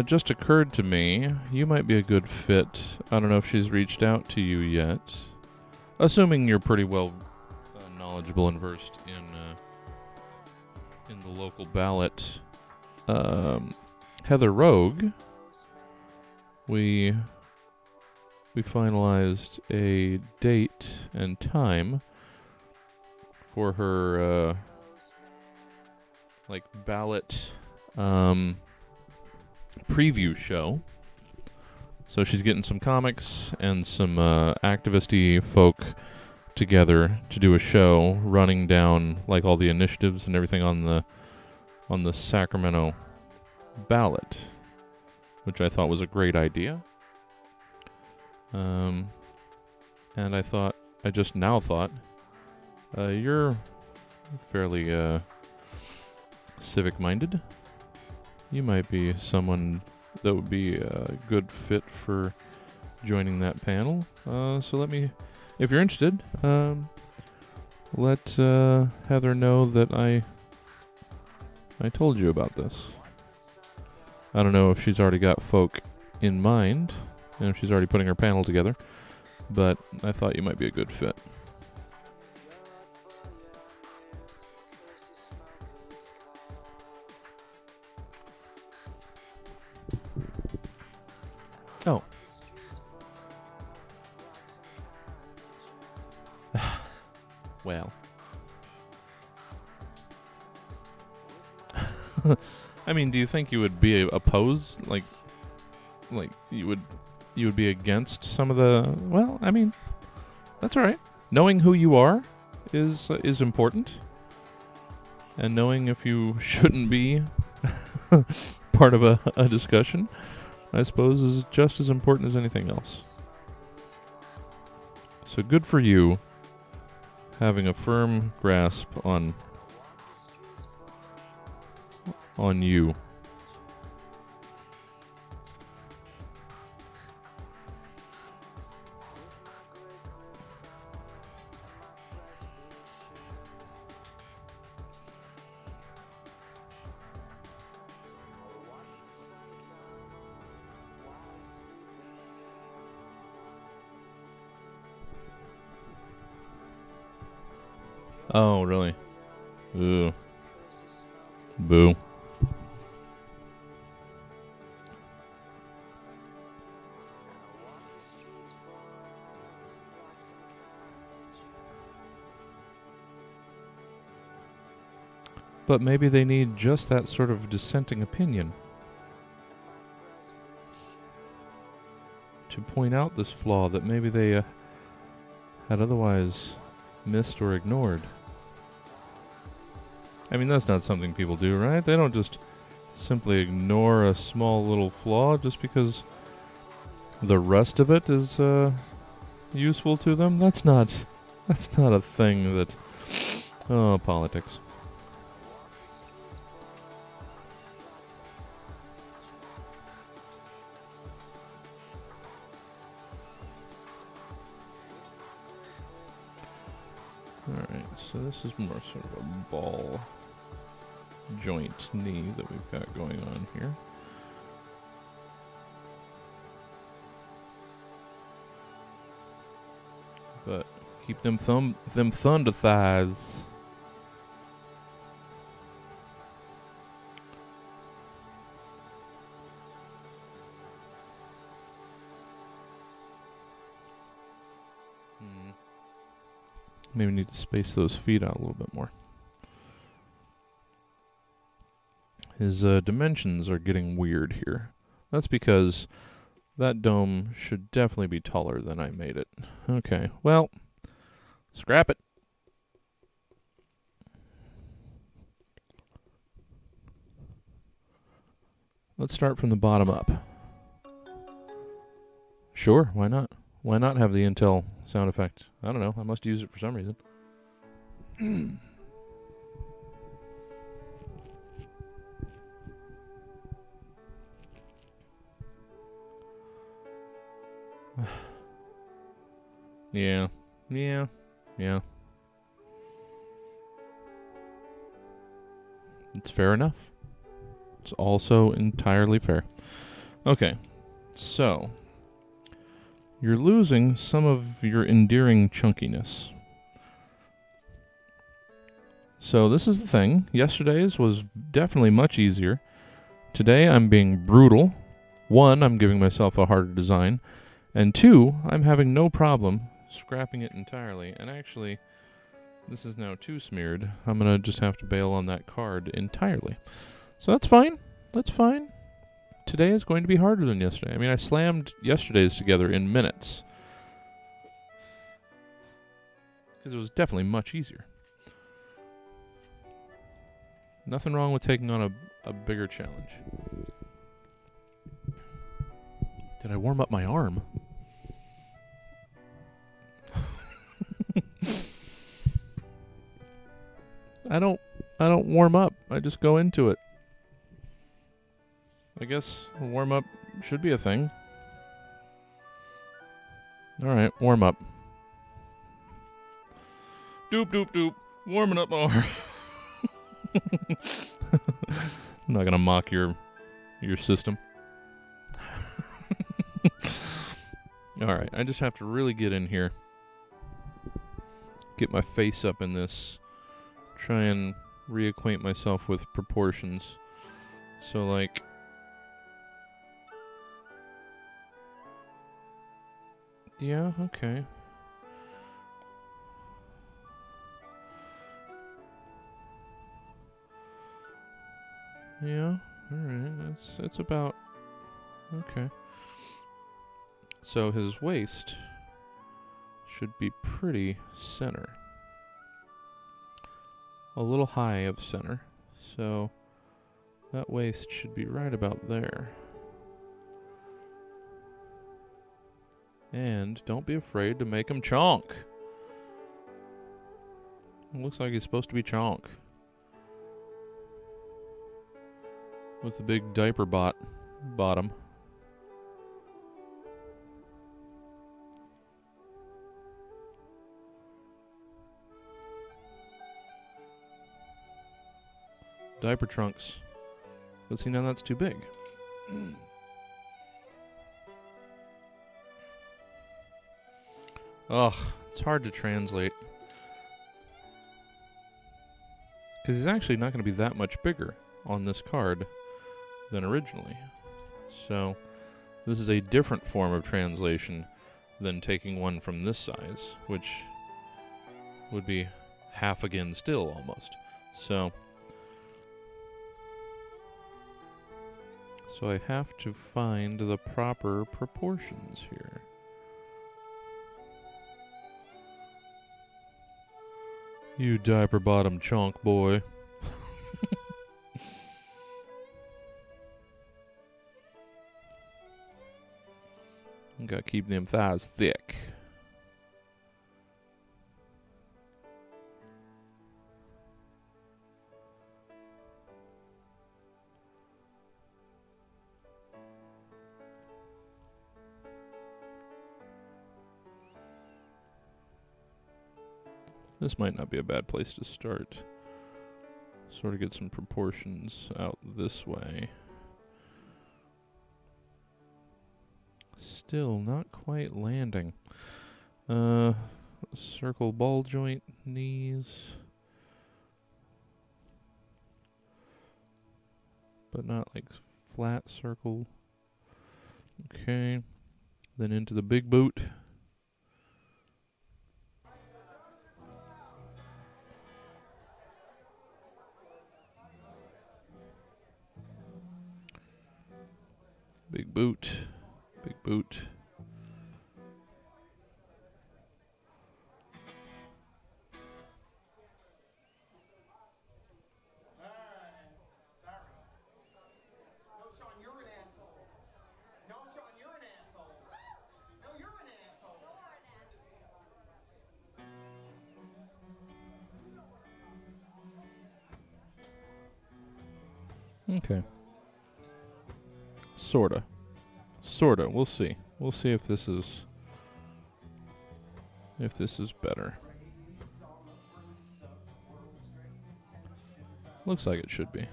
just occurred to me, you might be a good fit. I don't know if she's reached out to you yet. Assuming you're pretty well knowledgeable and versed in the local ballot, Heather Rogue, we finalized a date and time for her ballot preview show. So she's getting some comics and some activist-y folk together to do a show, running down all the initiatives and everything on the Sacramento ballot, which I thought was a great idea. And I just now thought, you're fairly civic-minded. You might be someone that would be a good fit for joining that panel. So if you're interested, let Heather know that I told you about this. I don't know if she's already got folk in mind, and if she's already putting her panel together, but I thought you might be a good fit. Oh. Well. I mean, do you think you would be opposed? Like you would be against some of the? Well, I mean, that's all right. Knowing who you are is important, and knowing if you shouldn't be part of a discussion, I suppose, is just as important as anything else. So good for you, having a firm grasp on you. Oh, really? Ooh. Boo. But maybe they need just that sort of dissenting opinion to point out this flaw that maybe they had otherwise missed or ignored. I mean, that's not something people do, right? They don't just simply ignore a small little flaw just because the rest of it is useful to them. That's not a thing that... Oh, politics. Alright, so this is more sort of a ball joint knee that we've got going on here. But keep them thunder thighs. Maybe need to space those feet out a little bit more. His dimensions are getting weird here. That's because that dome should definitely be taller than I made it. Okay, well, scrap it. Let's start from the bottom up. Sure, why not? Why not have the Intel sound effect? I don't know. I must use it for some reason. Yeah. It's fair enough. It's also entirely fair. Okay, so you're losing some of your endearing chunkiness. So this is the thing. Yesterday's was definitely much easier. Today I'm being brutal. 1, I'm giving myself a harder design. And 2, I'm having no problem scrapping it entirely. And actually, this is now too smeared. I'm going to just have to bail on that card entirely. So that's fine. That's fine. Today is going to be harder than yesterday. I mean, I slammed yesterday's together in minutes. Because it was definitely much easier. Nothing wrong with taking on a bigger challenge. Did I warm up my arm? I don't warm up. I just go into it. I guess warm up should be a thing. Alright, warm up. Doop doop doop. Warming up my arm. I'm not gonna mock your system. Alright, I just have to really get in here. Get my face up in this. Try and reacquaint myself with proportions. So, like... Yeah, okay. Yeah, alright, it's about... Okay. So his waist should be pretty center. A little high of center. So that waist should be right about there. And don't be afraid to make him chonk. It looks like he's supposed to be chonk. With the big diaper bottom. Diaper trunks. But see, now that's too big. Ugh, it's hard to translate. Because he's actually not going to be that much bigger on this card than originally. So, this is a different form of translation than taking one from this size, which would be half again still, almost. So I have to find the proper proportions here. You diaper bottom chonk boy. Gotta keep them thighs thick. This might not be a bad place to start. Sort of get some proportions out this way. Still not quite landing. Circle ball joint, knees. But not like flat circle. Okay. Then into the big boot. Big boot. Big boot. Okay. Sorta. We'll see. We'll see if this is better. Looks like it should be.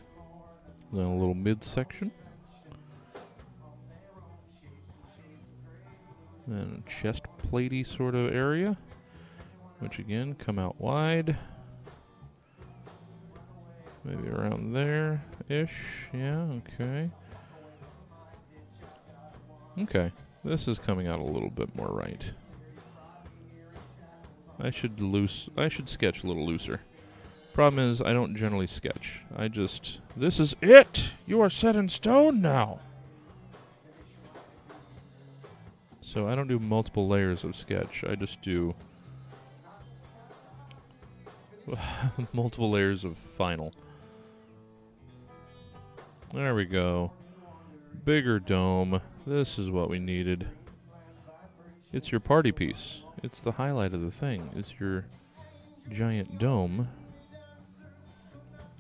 Then a little midsection. And chest platey sort of area. Which again, come out wide. Maybe around there-ish. Yeah, okay. Okay, this is coming out a little bit more right. I should sketch a little looser. Problem is, I don't generally sketch. This is it! You are set in stone now! So I don't do multiple layers of sketch. I just do multiple layers of final. There we go. Bigger dome. This is what we needed. It's your party piece. It's the highlight of the thing. It's your giant dome.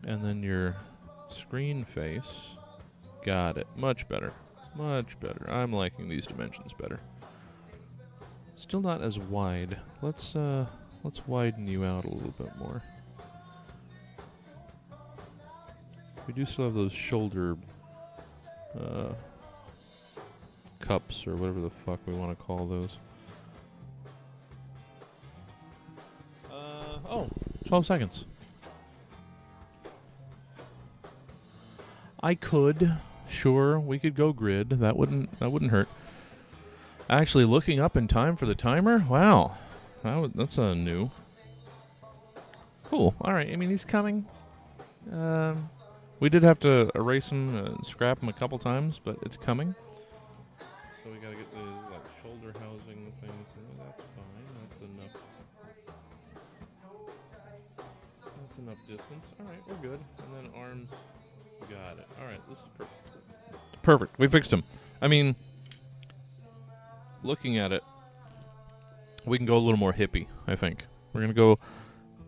And then your screen face. Got it. Much better. Much better. I'm liking these dimensions better. Still not as wide. Let's widen you out a little bit more. We do still have those shoulder cups or whatever the fuck we want to call those. 12 seconds. I could, sure, we could go grid. That wouldn't hurt. Actually, looking up in time for the timer. Wow, that's a new. Cool. All right. I mean, he's coming. We did have to erase him and scrap him a couple times, but it's coming. So we gotta get the shoulder housing things. That's fine. That's enough. That's enough distance. All right, we're good. And then arms. Got it. All right, this is perfect. Perfect. We fixed him. I mean, looking at it, we can go a little more hippie, I think. We're gonna go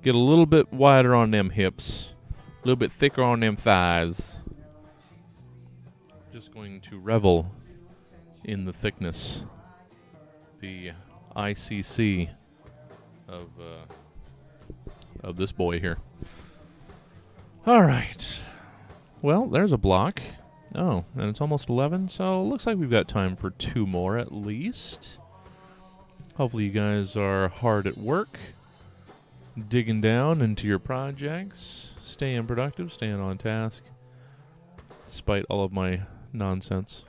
get a little bit wider on them hips. A little bit thicker on them thighs. Just going to revel in the thickness, the ICC of this boy here. All right. Well, there's a block. Oh, and it's almost 11, so it looks like we've got time for 2 more at least. Hopefully you guys are hard at work, digging down into your projects. Staying productive, staying on task, despite all of my nonsense.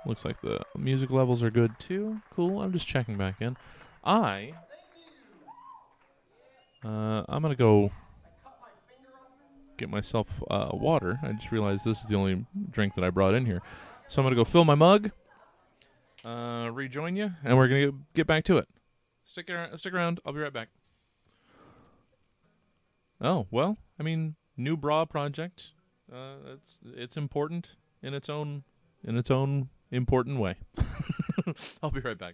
Looks like the music levels are good too. Cool. I'm just checking back in. I'm gonna go get myself water. I just realized this is the only drink that I brought in here, so I'm gonna go fill my mug, rejoin you, and we're gonna get back to it. Stick around. I'll be right back. Oh, well, I mean, new bra project. It's important in its own important way. I'll be right back.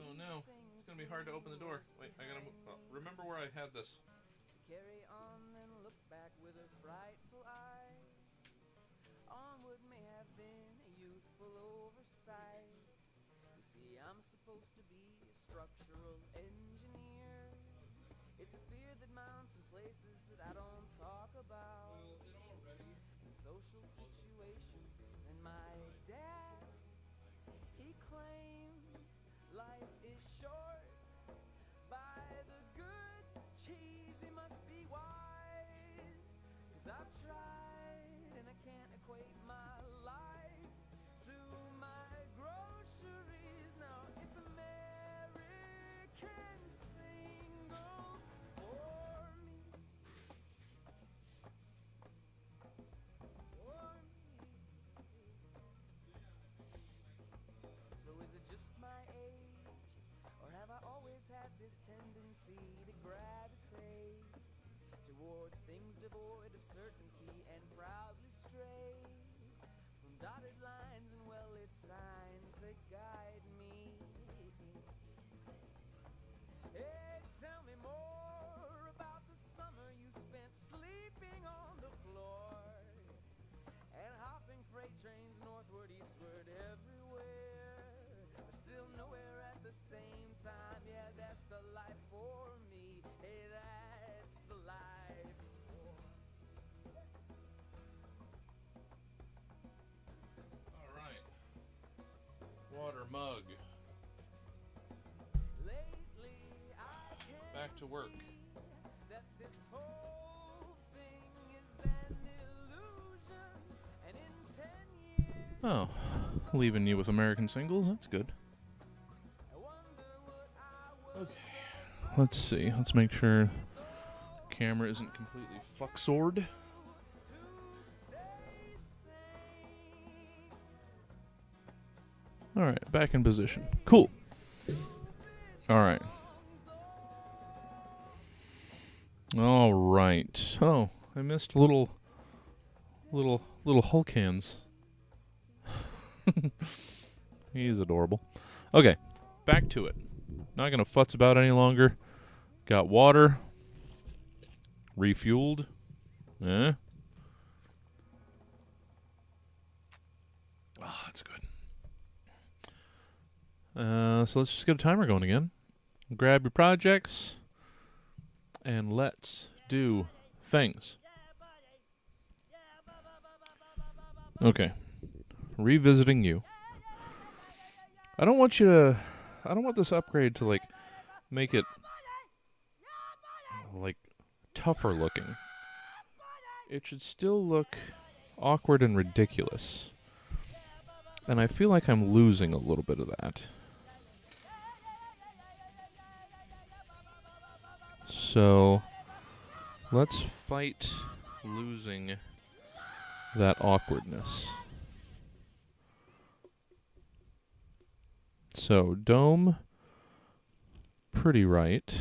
Oh no, it's gonna be hard to open the door. Wait, I gotta remember where I had this. To carry on and look back with a frightful eye. Onward may have been a youthful oversight. You see, I'm supposed to be a structural engineer. It's a fear that mounts in places that I don't talk about. In social situations, and my dad, he claims life is short. By the good cheese, he must be wise. 'Cause I've tried and I can't equate my life to my groceries. Now it's American singles for me. So is it just my age, or have I always had this tendency to gravitate toward things devoid of certainty and proudly stray from dotted lines and well-lit signs that guide me? Hey, tell me more about the summer you spent sleeping on the floor and hopping freight trains northward, eastward, everywhere, but still nowhere at the same time. Yeah, that's the life for me. Hey, that's the life for me. All right. Water mug. Lately, I can Back to work. see that this whole thing is an illusion, and in 10 years, Oh, leaving you with American singles. That's good. I wonder what I was. Okay. Let's see. Let's make sure camera isn't completely fuck-sored. To stay sane. All right, back in position. Cool. All right. All right. Oh, I missed little Hulk hands. He's adorable. Okay, back to it. Not gonna futz about any longer. Got water. Refueled. Eh. Ah, that's good. So let's just get a timer going again. Grab your projects, and let's do things. Okay. Revisiting you. I don't want you to... I don't want this upgrade to, like, make it, like, tougher looking. It should still look awkward and ridiculous. And I feel like I'm losing a little bit of that. So, let's fight losing that awkwardness. So, dome, pretty right.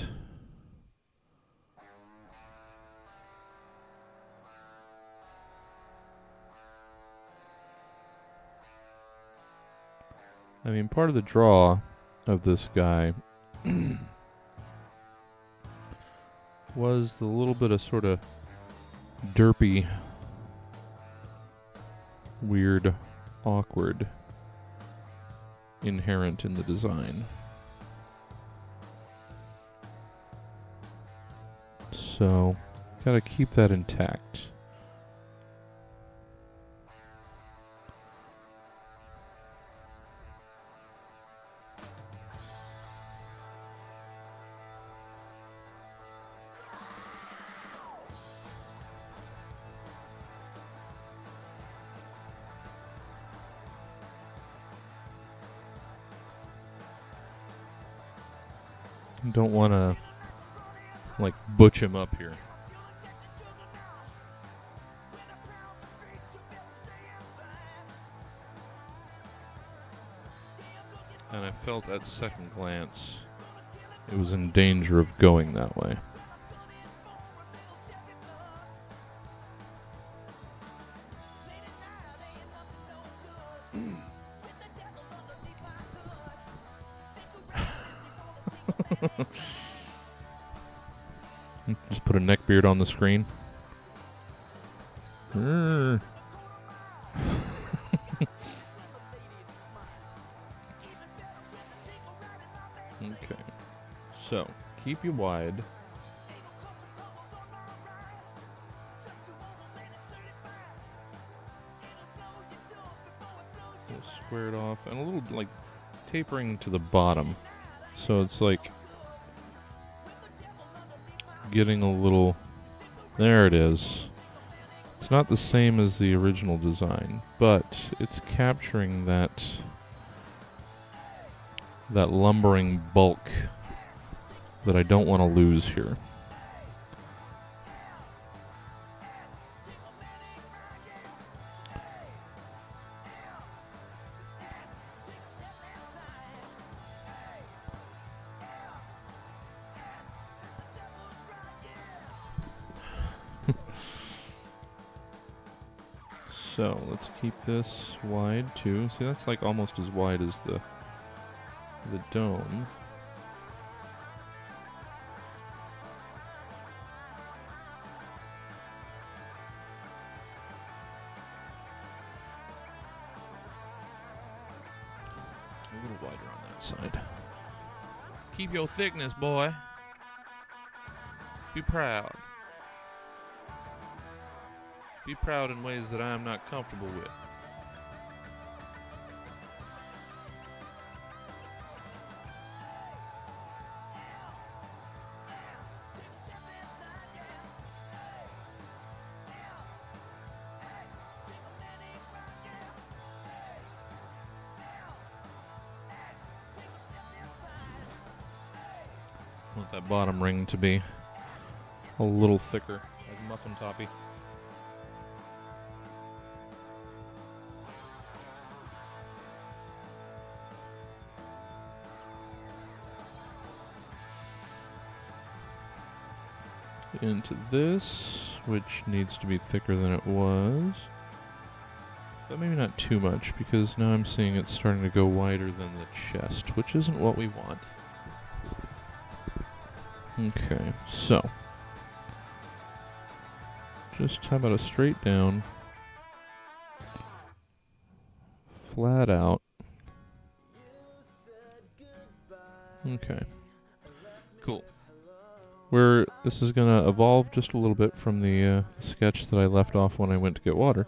I mean, part of the draw of this guy was the little bit of sort of derpy, weird, awkward inherent in the design. So, gotta keep that intact. Don't want to, like, butch him up here. And I felt at second glance it was in danger of going that way. Just put a neckbeard on the screen. Okay. So, keep you wide. Square it off. And a little, like, tapering to the bottom. So it's like getting a little... There it is. It's not the same as the original design, but it's capturing that lumbering bulk that I don't want to lose here. So let's keep this wide too. See, that's like almost as wide as the dome. A little wider on that side. Keep your thickness, boy. Be proud. Be proud in ways that I am not comfortable with. I want that bottom ring to be a little thicker, like muffin toppy. Into this, which needs to be thicker than it was. But maybe not too much, because now I'm seeing it's starting to go wider than the chest, which isn't what we want. Okay, so. Just how about a straight down, flat out. Okay. Cool. This is going to evolve just a little bit from the sketch that I left off when I went to get water.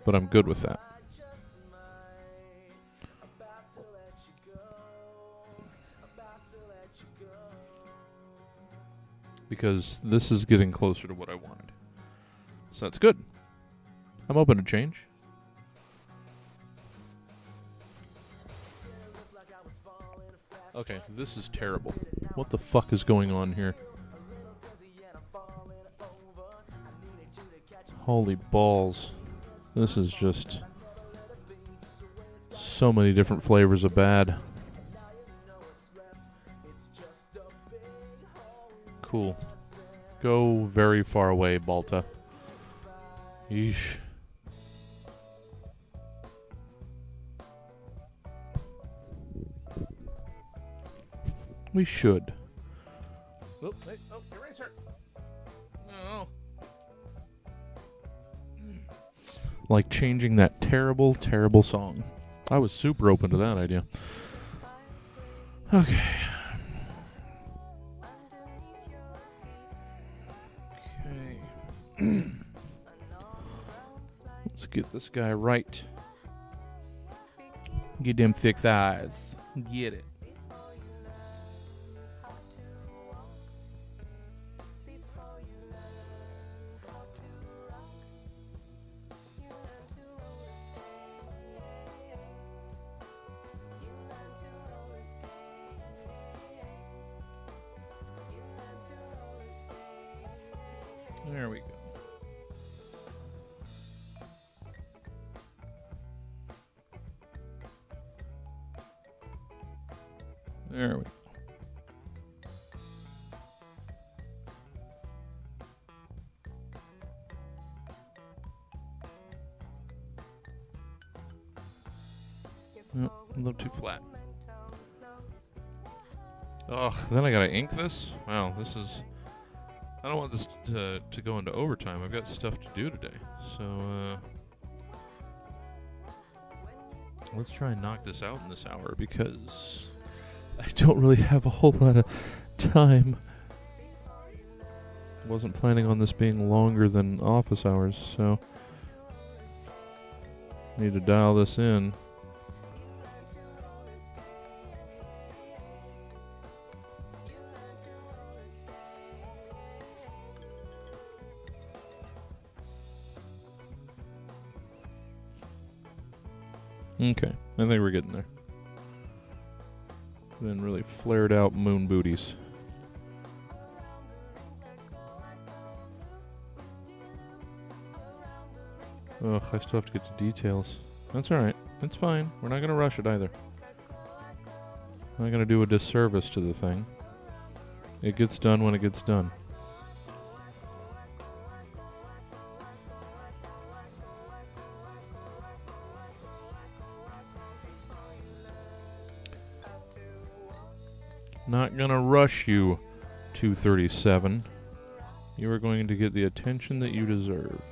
but I'm good with that. Because this is getting closer to what I wanted. So that's good. I'm open to change. Okay, this is terrible. What the fuck is going on here? Holy balls. This is just so many different flavors of bad. Cool. Go very far away, Balta. Yeesh. We should. Oh, wait, oh, eraser. No. Like changing that terrible, terrible song. I was super open to that idea. Okay. Okay. Let's get this guy right. Get them thick thighs. Get it. There we go. There we go. Oh, a little too flat. Ugh, then I gotta ink this? Wow, this is... I don't want this to go into overtime. I've got stuff to do today. So, let's try and knock this out in this hour because I don't really have a whole lot of time. Wasn't planning on this being longer than office hours, so need to dial this in. Okay, I think we're getting there. Then really flared out moon booties. Ugh, I still have to get to details. That's alright. It's fine. We're not going to rush it either. I'm not going to do a disservice to the thing. It gets done when it gets done. Not gonna rush you, 237. You are going to get the attention that you deserve.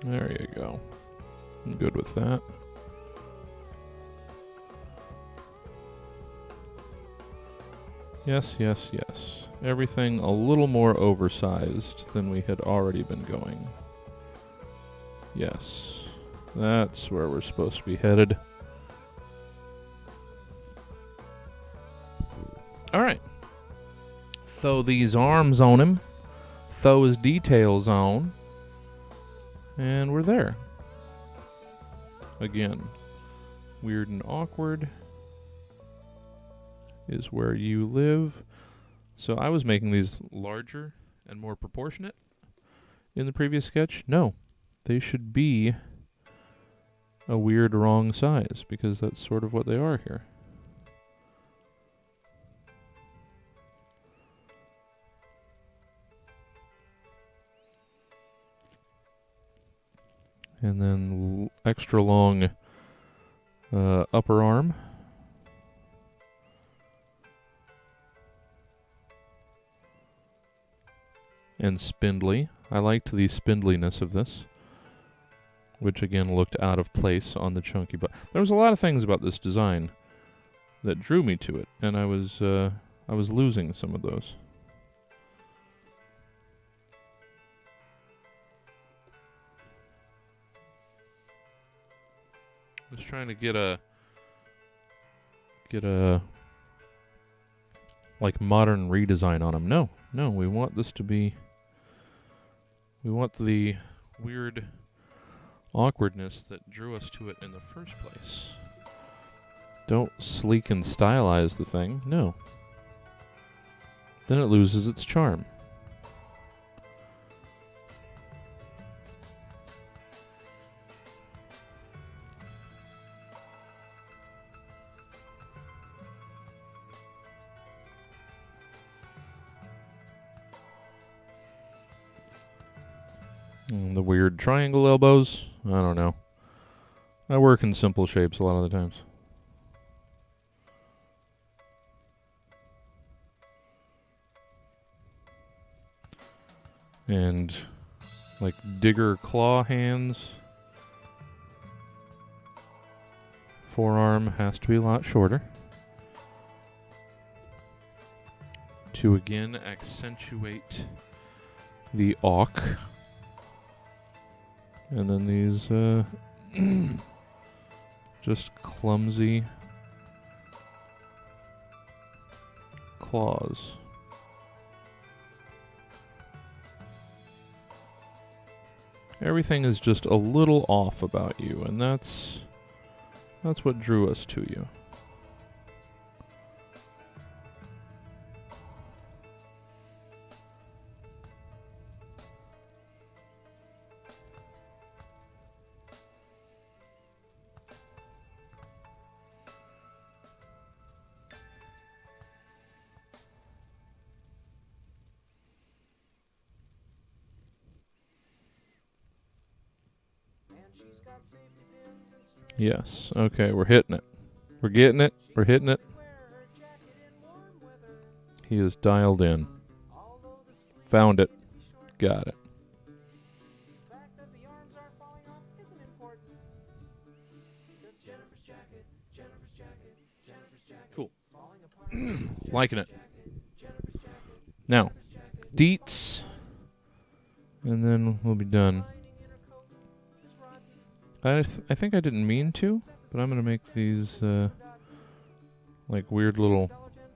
There you go. I'm good with that. Yes, yes, yes. Everything a little more oversized than we had already been going. Yes. That's where we're supposed to be headed. Alright. Throw these arms on him. Throw his details on. And we're there. Again, weird and awkward is where you live. So I was making these larger and more proportionate in the previous sketch. No, they should be a weird wrong size because that's sort of what they are here. And then extra long Upper arm. And spindly. I liked the spindliness of this, which again looked out of place on the chunky butt. There was a lot of things about this design that drew me to it, and I was losing some of those. I was trying to get a like modern redesign on them. No, we want this to be. We want the weird awkwardness that drew us to it in the first place. Don't sleek and stylize the thing. No. Then it loses its charm. The weird triangle elbows. I don't know. I work in simple shapes a lot of the times. And like digger claw hands. Forearm has to be a lot shorter to again accentuate the awk. And then these just clumsy claws. Everything is just a little off about you, and that's what drew us to you. Yes. Okay, we're hitting it. We're getting it. We're hitting it. He is dialed in. Found it. Got it. Cool. Liking it. Now, deets. And then we'll be done. I think I didn't mean to, but I'm going to make these like weird little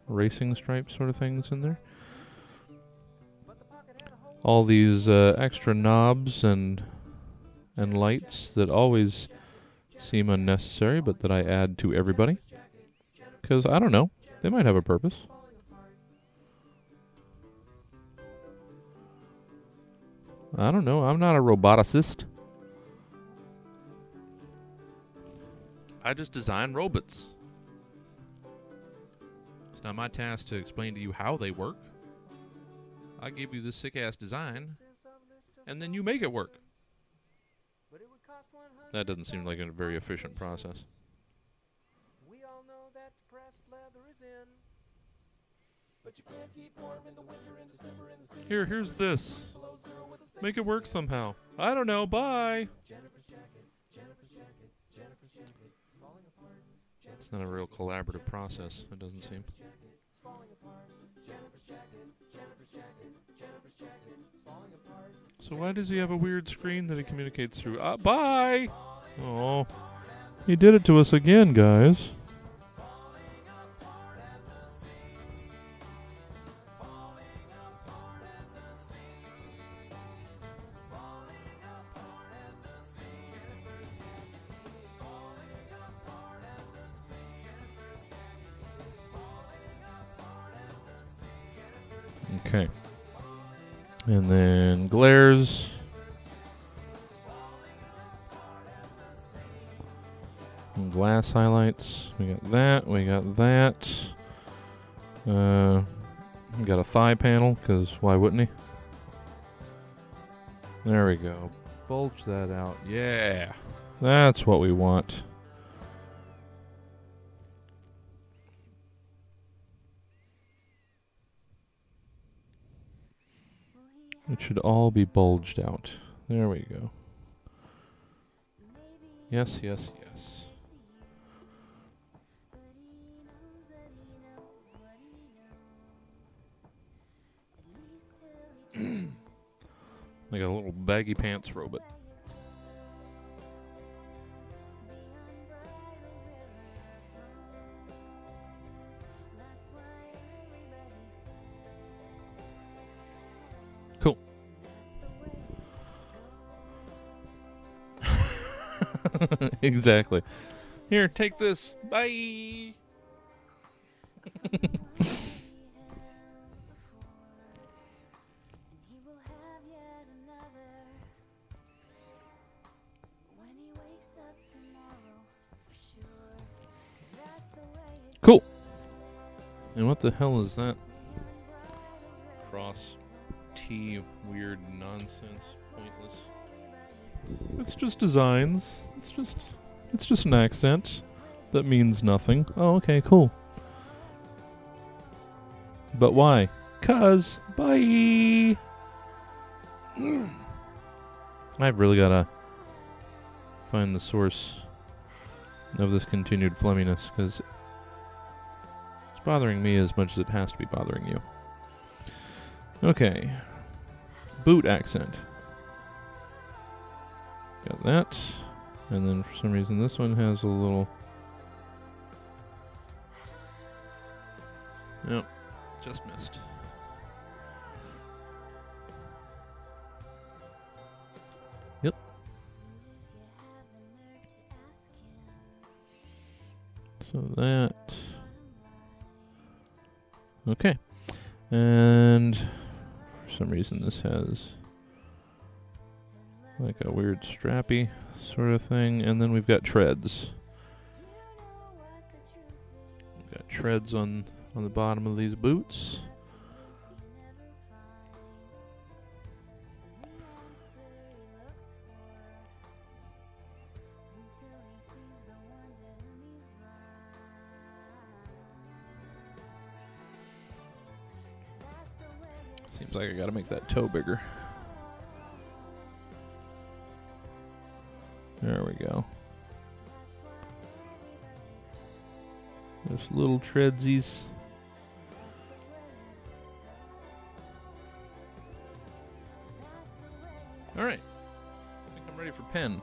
racing stripe sort of things in there. All these extra knobs and lights that always seem unnecessary, but that I add to everybody. Because, I don't know, they might have a purpose. I don't know, I'm not a roboticist. I just design robots. It's not my task to explain to you how they work. I give you this sick-ass design, and then you make it work. That doesn't seem like a very efficient process. We all know that pressed leather is in. But you can't keep warm in the winter in December in the city. Here's this. Make it work somehow. I don't know. Bye. It's not a real collaborative process, it doesn't seem. So why does he have a weird screen that he communicates through? Bye! Oh, he did it to us again, guys. Okay. And then glares. And glass highlights. We got that. We got that. We got a thigh panel, because why wouldn't he? There we go. Bulge that out. Yeah. That's what we want. It should all be bulged out. There we go. Yes, yes, yes. Like a little baggy pants robot. Cool. Exactly. Here, take this. Bye. Cool. And what the hell is that? Cross T weird nonsense, pointless. It's just designs. It's just an accent that means nothing. Oh, okay, cool. But why? 'Cause bye. I've really gotta find the source of this continued flumminess, because it's bothering me as much as it has to be bothering you. Okay. Boot accent. Got that. And then for some reason this one has a little... Yep. Just missed. Yep. So that... Okay. And for some reason this has like a weird strappy sort of thing. And then we've got treads. We've got treads on the bottom of these boots. Seems like I gotta make that toe bigger. There we go. Just little treadsies. Alright. I think I'm ready for pen.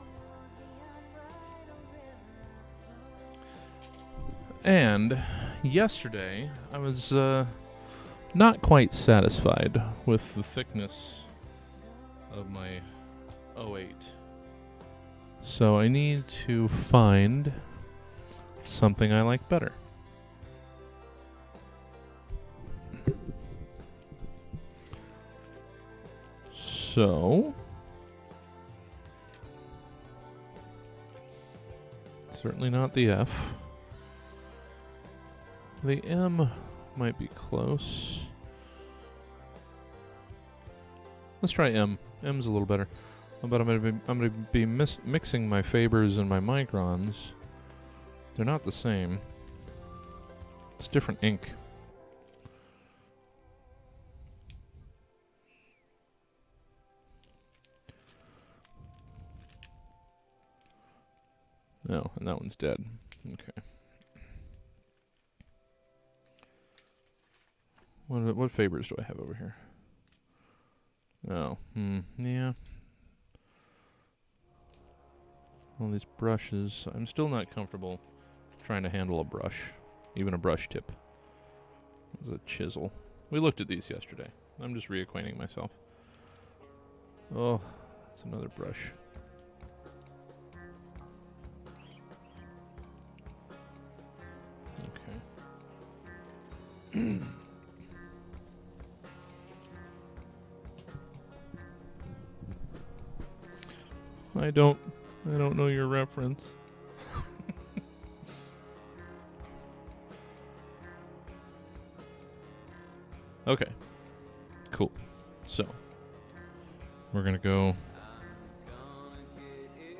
And yesterday I was not quite satisfied with the thickness of my 08. So I need to find something I like better. So certainly not the F. The M might be close. Let's try M. M's a little better. But I'm gonna be mixing my Fabers and my Microns. They're not the same. It's different ink. No, and that one's dead. Okay. What Fabers do I have over here? Oh, yeah. All these brushes. I'm still not comfortable trying to handle a brush, even a brush tip. It's a chisel. We looked at these yesterday. I'm just reacquainting myself. Oh, it's another brush. Okay. I don't know your reference. Okay. Cool. So, we're going to go,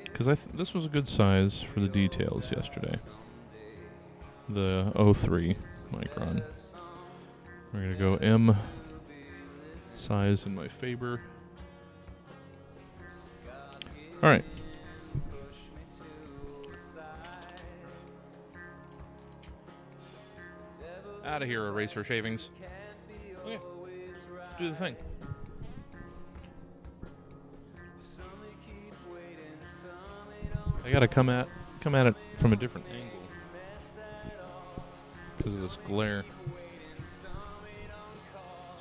because this was a good size for the details yesterday. The 03 micron. We're going to go M size in my Faber. All right. Out of here, eraser shavings. Okay. Let's do the thing. I gotta come at it from a different angle because of this glare.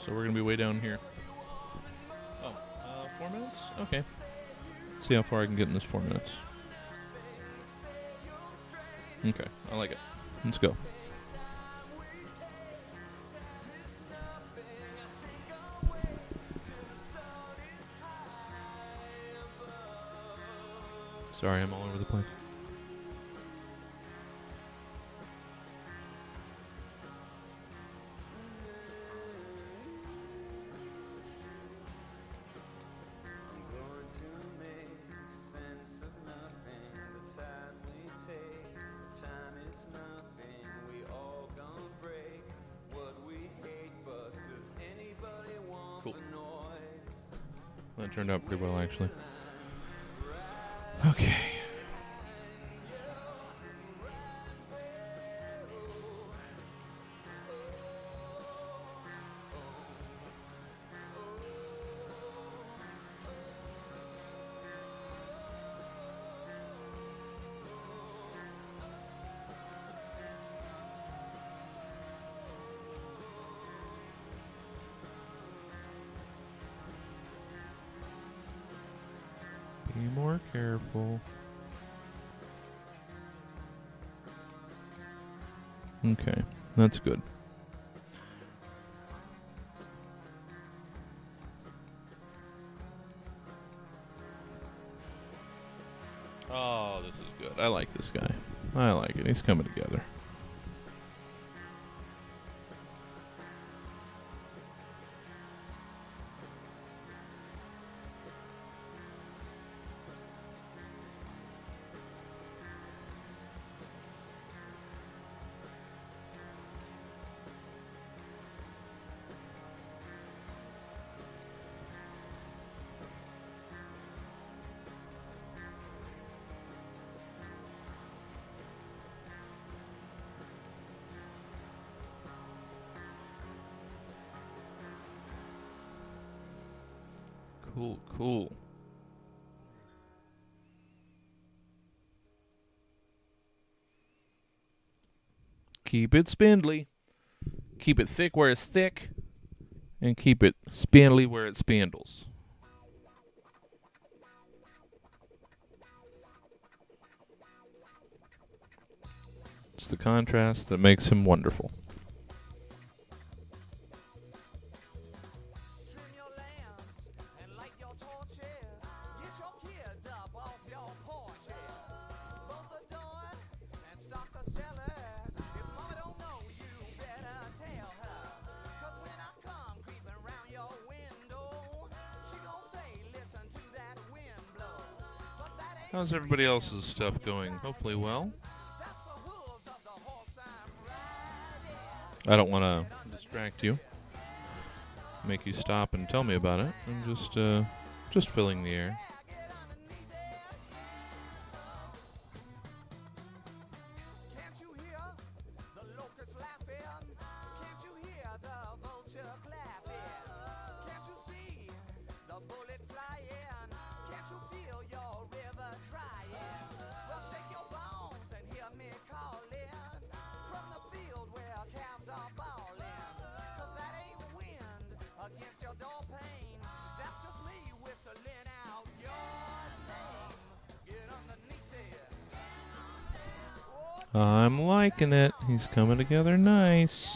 So we're gonna be way down here. Oh, 4 minutes? Okay. See how far I can get in this 4 minutes. Okay, I like it. Let's go. Sorry, I'm all over the place. Cool. That turned out pretty well, actually. Okay. Be more careful. Okay, that's good. Oh, this is good. I like this guy. I like it. He's coming together. Cool, cool. Keep it spindly. Keep it thick where it's thick. And keep it spindly where it spindles. It's the contrast that makes him wonderful. How's everybody else's stuff going? Hopefully well. I don't want to distract you, make you stop and tell me about it. I'm just filling the air. I'm liking it. He's coming together nice.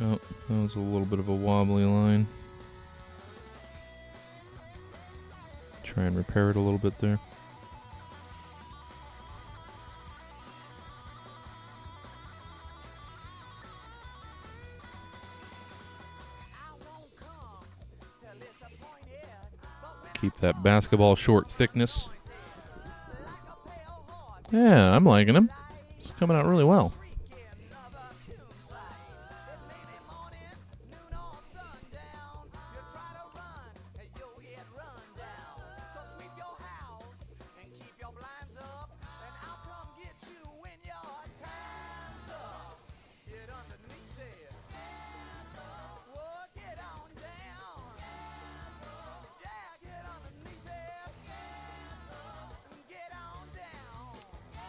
Oh, that was a little bit of a wobbly line. Try and repair it a little bit there. Keep that basketball short thickness. Yeah, I'm liking him. It's coming out really well.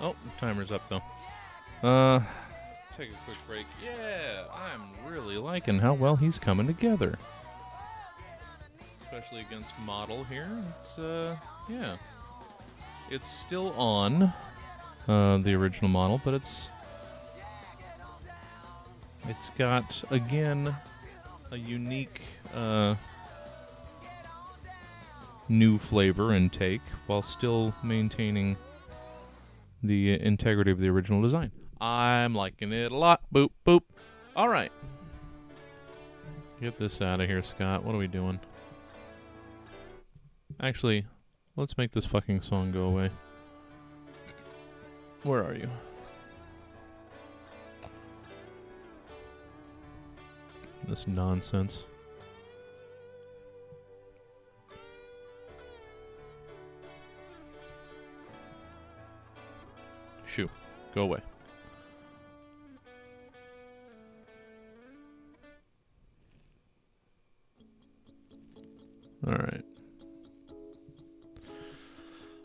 Oh, timer's up though. Take a quick break. Yeah, I'm really liking how well he's coming together. Especially against Model here. It's, yeah. It's still on, the original Model, but it's got, again, a unique, new flavor and take, while still maintaining the integrity of the original design. I'm liking it a lot. Boop, boop. All right. Get this out of here, Scott. What are we doing? Actually, let's make this fucking song go away. Where are you? This nonsense. Shoo. Go away. All right.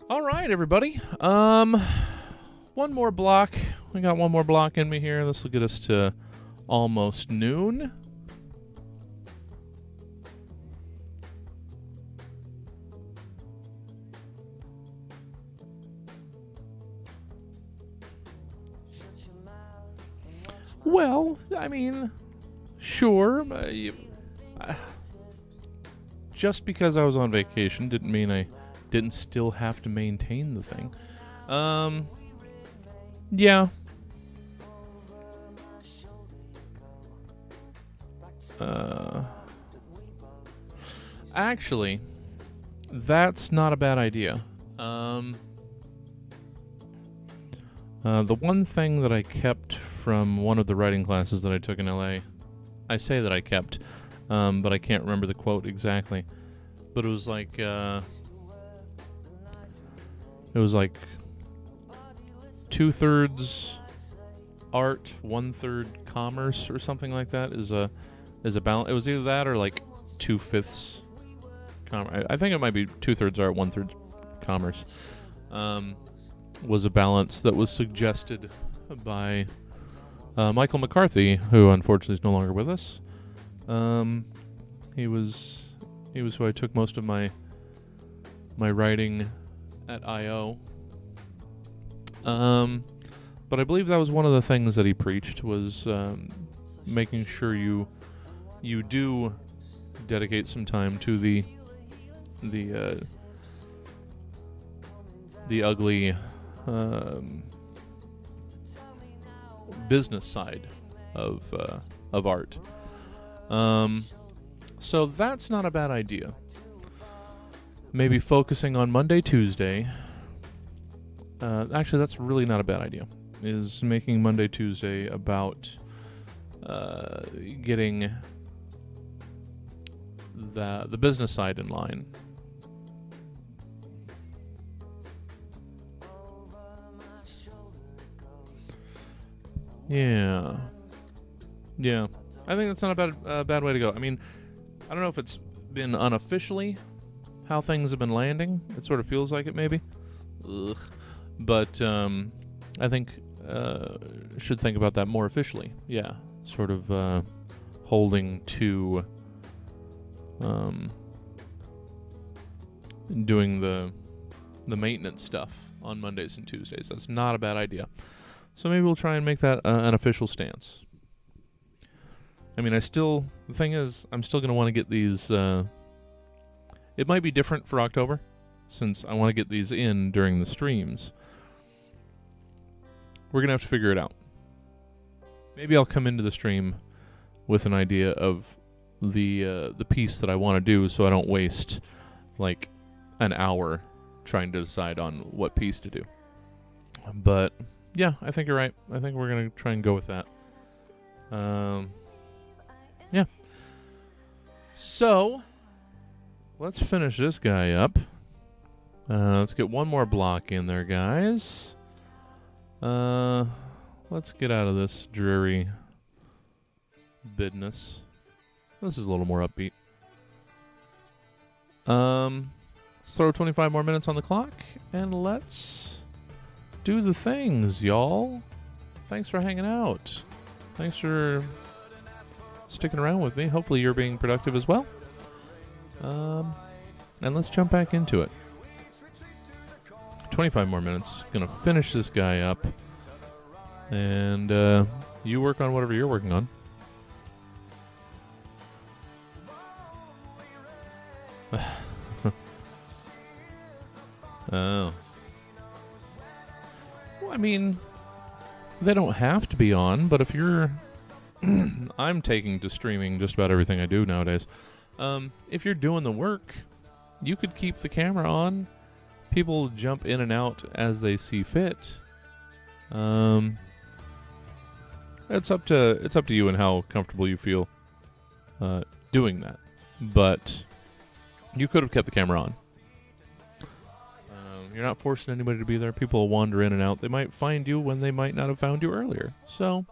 All right, everybody. One more block. We got one more block in me here. This will get us to almost noon. Well, I mean, sure. Just because I was on vacation didn't mean I didn't still have to maintain the thing. Yeah. Actually, that's not a bad idea. The one thing that I kept from one of the writing classes that I took in LA, I say that I kept, but I can't remember the quote exactly. But it was like 2/3 art, 1/3 commerce, or something like that. Is a balance. It was either that or like 2/5 commerce. I think it might be 2/3 art, 1/3 commerce. Was a balance that was suggested by Michael McCarthy, who unfortunately is no longer with us. He was who I took most of my writing at I.O. But I believe that was one of the things that he preached, was making sure you do dedicate some time to the ugly business side of art. So that's not a bad idea. Maybe focusing on Monday, Tuesday. Actually, that's really not a bad idea. Is making Monday, Tuesday about getting the business side in line. Yeah. I think that's not a bad way to go. I mean, I don't know if it's been unofficially how things have been landing. It sort of feels like it, maybe. Ugh. But I think should think about that more officially. Yeah, sort of holding to doing the maintenance stuff on Mondays and Tuesdays. That's not a bad idea. So maybe we'll try and make that an official stance. I mean, the thing is, I'm still going to want to get these, it might be different for October, since I want to get these in during the streams. We're going to have to figure it out. Maybe I'll come into the stream with an idea of the piece that I want to do, so I don't waste, like, an hour trying to decide on what piece to do. But yeah, I think you're right. I think we're gonna try and go with that. Yeah. So let's finish this guy up. Let's get one more block in there, guys. Let's get out of this dreary business. This is a little more upbeat. Let's throw 25 more minutes on the clock, and let's do the things, y'all. Thanks for hanging out. Thanks for sticking around with me. Hopefully you're being productive as well. And let's jump back into it. 25 more minutes. Gonna finish this guy up. And you work on whatever you're working on. Oh. Well, I mean, they don't have to be on, but if you're... I'm taking to streaming just about everything I do nowadays. If you're doing the work, you could keep the camera on. People jump in and out as they see fit. It's up to you and how comfortable you feel doing that. But you could have kept the camera on. You're not forcing anybody to be there. People will wander in and out. They might find you when they might not have found you earlier. So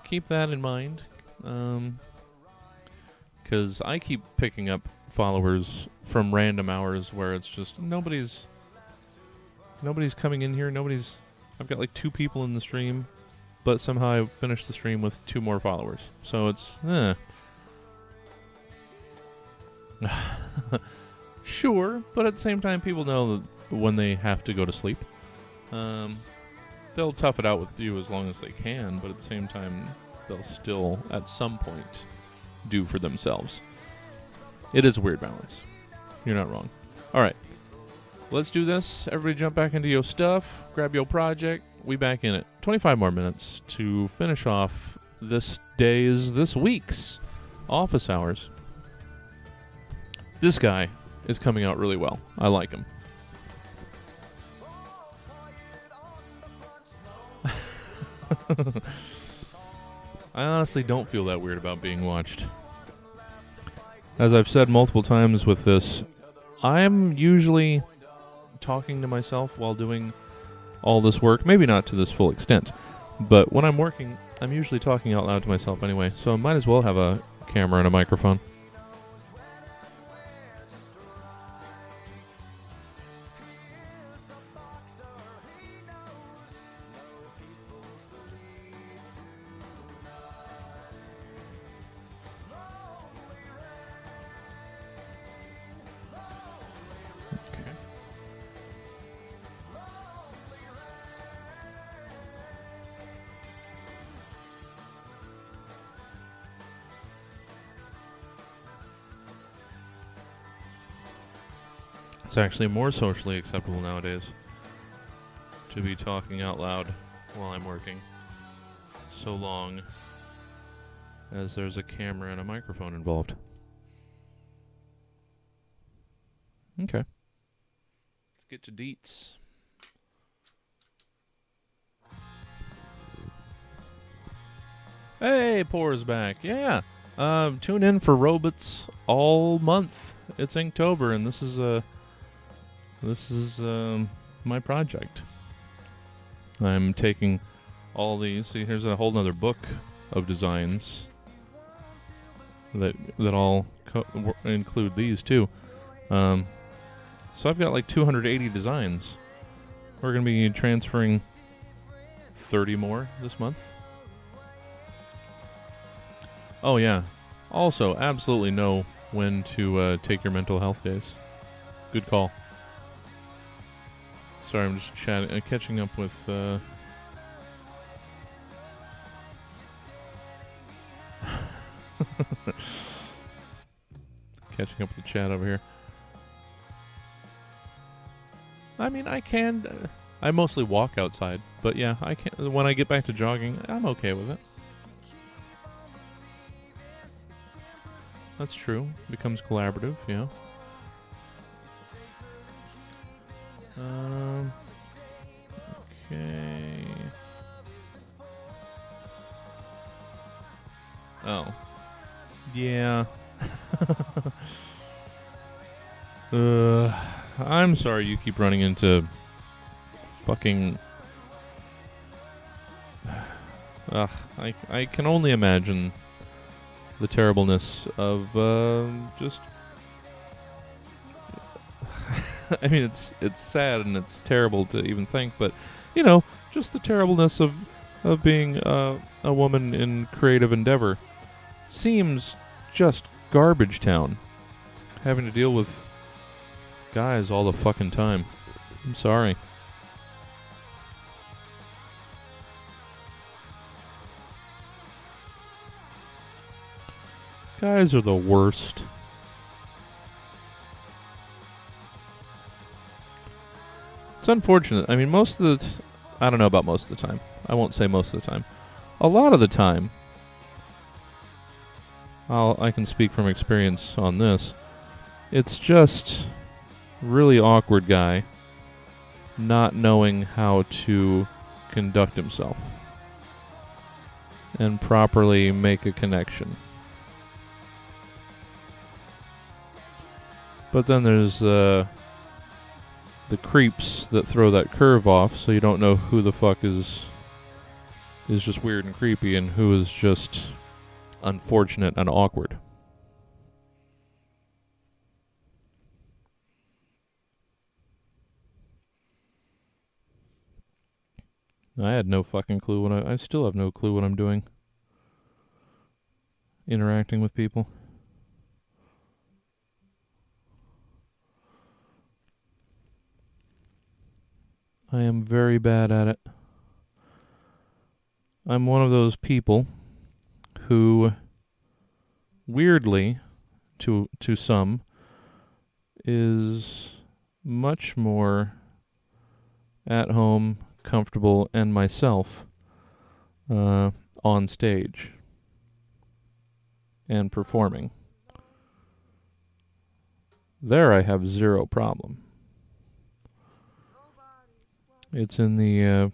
keep that in mind. Because I keep picking up followers from random hours where it's just nobody's coming in here. I've got like 2 people in the stream, but somehow I finished the stream with 2 more followers. So it's sure, but at the same time, people know that when they have to go to sleep, they'll tough it out with you as long as they can, but at the same time, they'll still, at some point, do for themselves. It is a weird balance. You're not wrong. All right. Let's do this. Everybody jump back into your stuff. Grab your project. We back in it. 25 more minutes to finish off this week's office hours. This guy is coming out really well. I like him. I honestly don't feel that weird about being watched. As I've said multiple times with this, I'm usually talking to myself while doing all this work. Maybe not to this full extent, but when I'm working, I'm usually talking out loud to myself anyway, so I might as well have a camera and a microphone. It's actually more socially acceptable nowadays to be talking out loud while I'm working, so long as there's a camera and a microphone involved. Okay. Let's get to deets. Hey, Poor's back. Yeah. Tune in for Robots all month. It's Inktober, and this is my project. I'm taking all these. See, here's a whole nother book of designs that all include these too. So I've got like 280 designs. We're going to be transferring 30 more this month. Oh yeah. Also, absolutely know when to take your mental health days. Good call. Sorry, I'm just catching up with catching up with the chat over here. I mean, I can. I mostly walk outside, but yeah, I can. When I get back to jogging, I'm okay with it. That's true. Becomes collaborative, yeah. Okay. Oh. Yeah. I'm sorry you keep running into fucking... Ugh, I can only imagine the terribleness of just... I mean, it's sad and it's terrible to even think, but, you know, just the terribleness of being a woman in creative endeavor seems just garbage town. Having to deal with guys all the fucking time. I'm sorry. Guys are the worst. It's unfortunate. I mean, most of the... I don't know about most of the time. I won't say most of the time. A lot of the time, I can speak from experience on this. It's just really awkward guy not knowing how to conduct himself and properly make a connection. But then there's the creeps that throw that curve off, so you don't know who the fuck is just weird and creepy and who is just unfortunate and awkward. I had no fucking clue what I still have no clue what I'm doing. Interacting with people. I am very bad at it. I'm one of those people who, weirdly, to some, is much more at home, comfortable, and myself on stage and performing. There I have zero problem. It's in the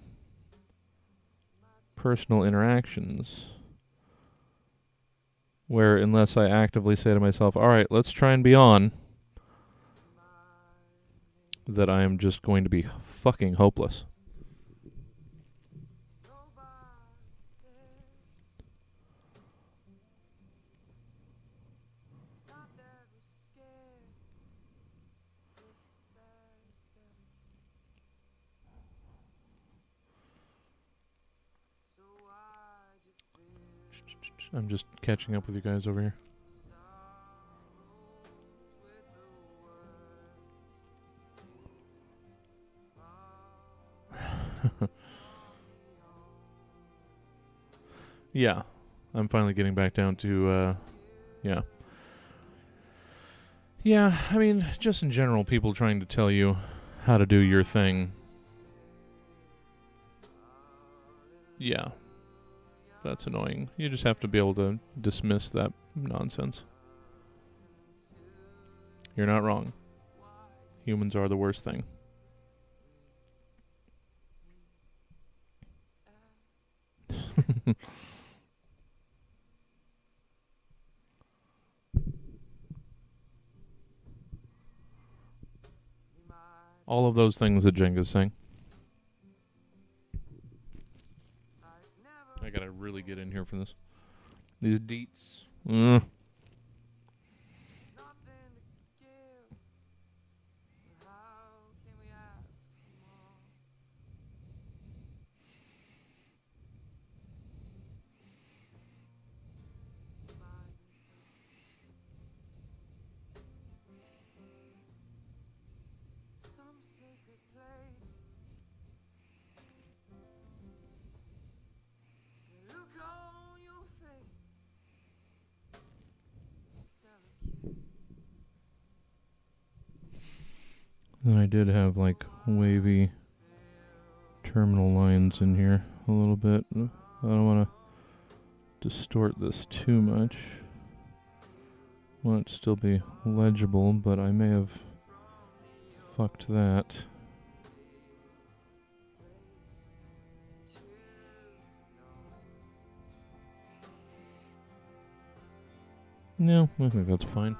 personal interactions where, unless I actively say to myself, all right, let's try and be on, that I am just going to be fucking hopeless. I'm just catching up with you guys over here. Yeah, I'm finally getting back down to, yeah. Yeah, I mean, just in general, people trying to tell you how to do your thing. Yeah. That's annoying. You just have to be able to dismiss that nonsense. You're not wrong. Humans are the worst thing. All of those things that Jenga's saying. I gotta really get in here for this. These deets. And I did have like wavy terminal lines in here a little bit. I don't want to distort this too much. I want it to still be legible, but I may have fucked that. No, I think that's fine.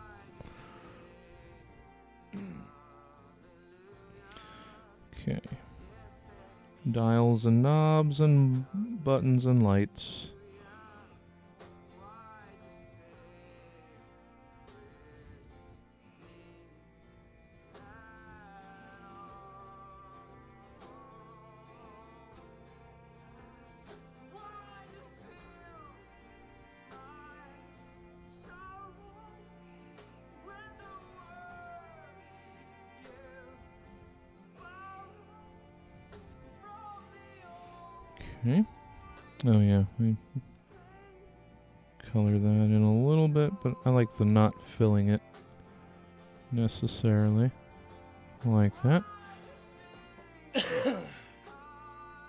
Okay. Dials and knobs and buttons and lights. Okay. Oh yeah, we color that in a little bit, but I like the not filling it necessarily. Like that.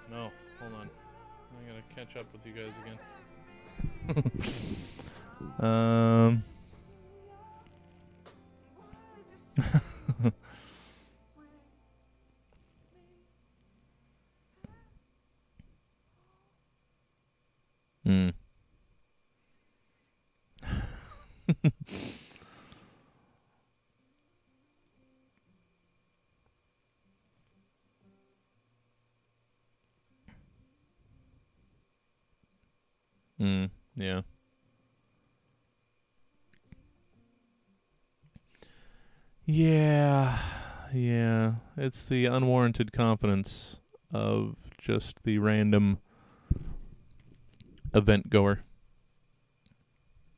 No, hold on. I gotta catch up with you guys again. Hmm. Yeah. Yeah. It's the unwarranted confidence of just the random event goer.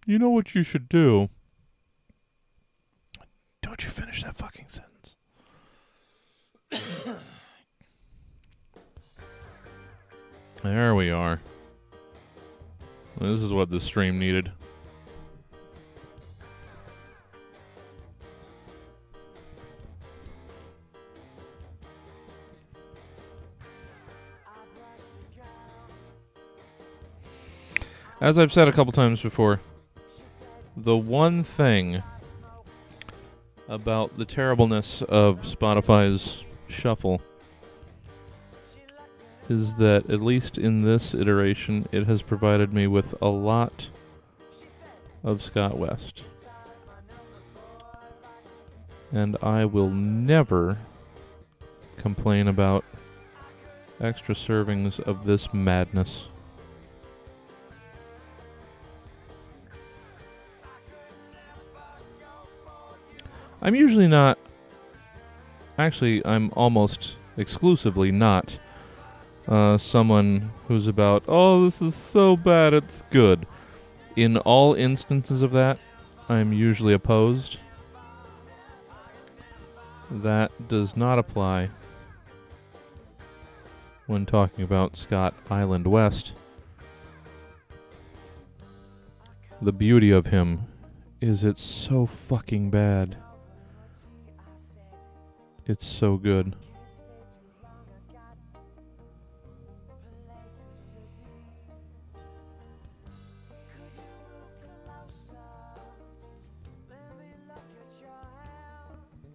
You know what you should do? Don't you finish that fucking sentence. There we are. This is what this stream needed. As I've said a couple times before, the one thing about the terribleness of Spotify's shuffle is that, at least in this iteration, it has provided me with a lot of Scott West. And I will never complain about extra servings of this madness. I'm usually not... Actually, I'm almost exclusively not someone who's about, oh, this is so bad, it's good. In all instances of that, I'm usually opposed. That does not apply when talking about Scott Island West. The beauty of him is it's so fucking bad. It's so good.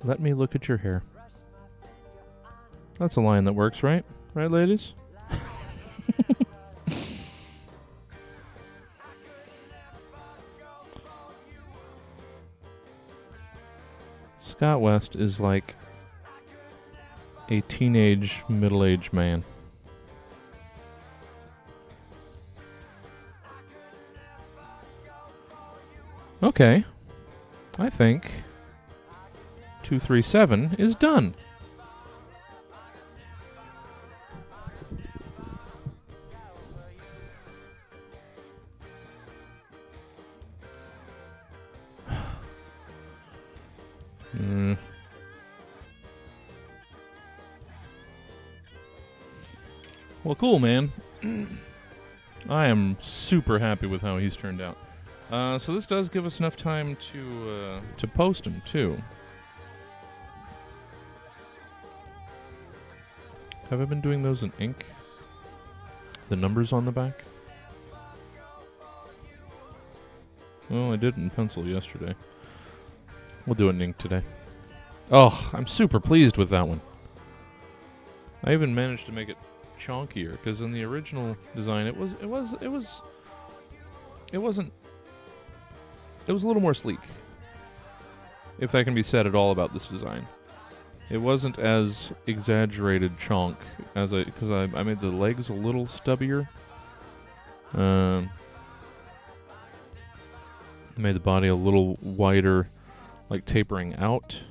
Let me look at your hair. That's a line that works, right? Right, ladies? Scott West is like a teenage, middle-aged man. Okay. I think 237 is done. Well, cool, man. I am super happy with how he's turned out. So this does give us enough time to post him, too. Have I been doing those in ink? The numbers on the back? Well, I did in pencil yesterday. We'll do it in ink today. Oh, I'm super pleased with that one. I even managed to make it chonkier, because in the original design it wasn't it was a little more sleek, if that can be said at all about this design. It wasn't as exaggerated chonk as because I made the legs a little stubbier. Made the body a little wider, like tapering out,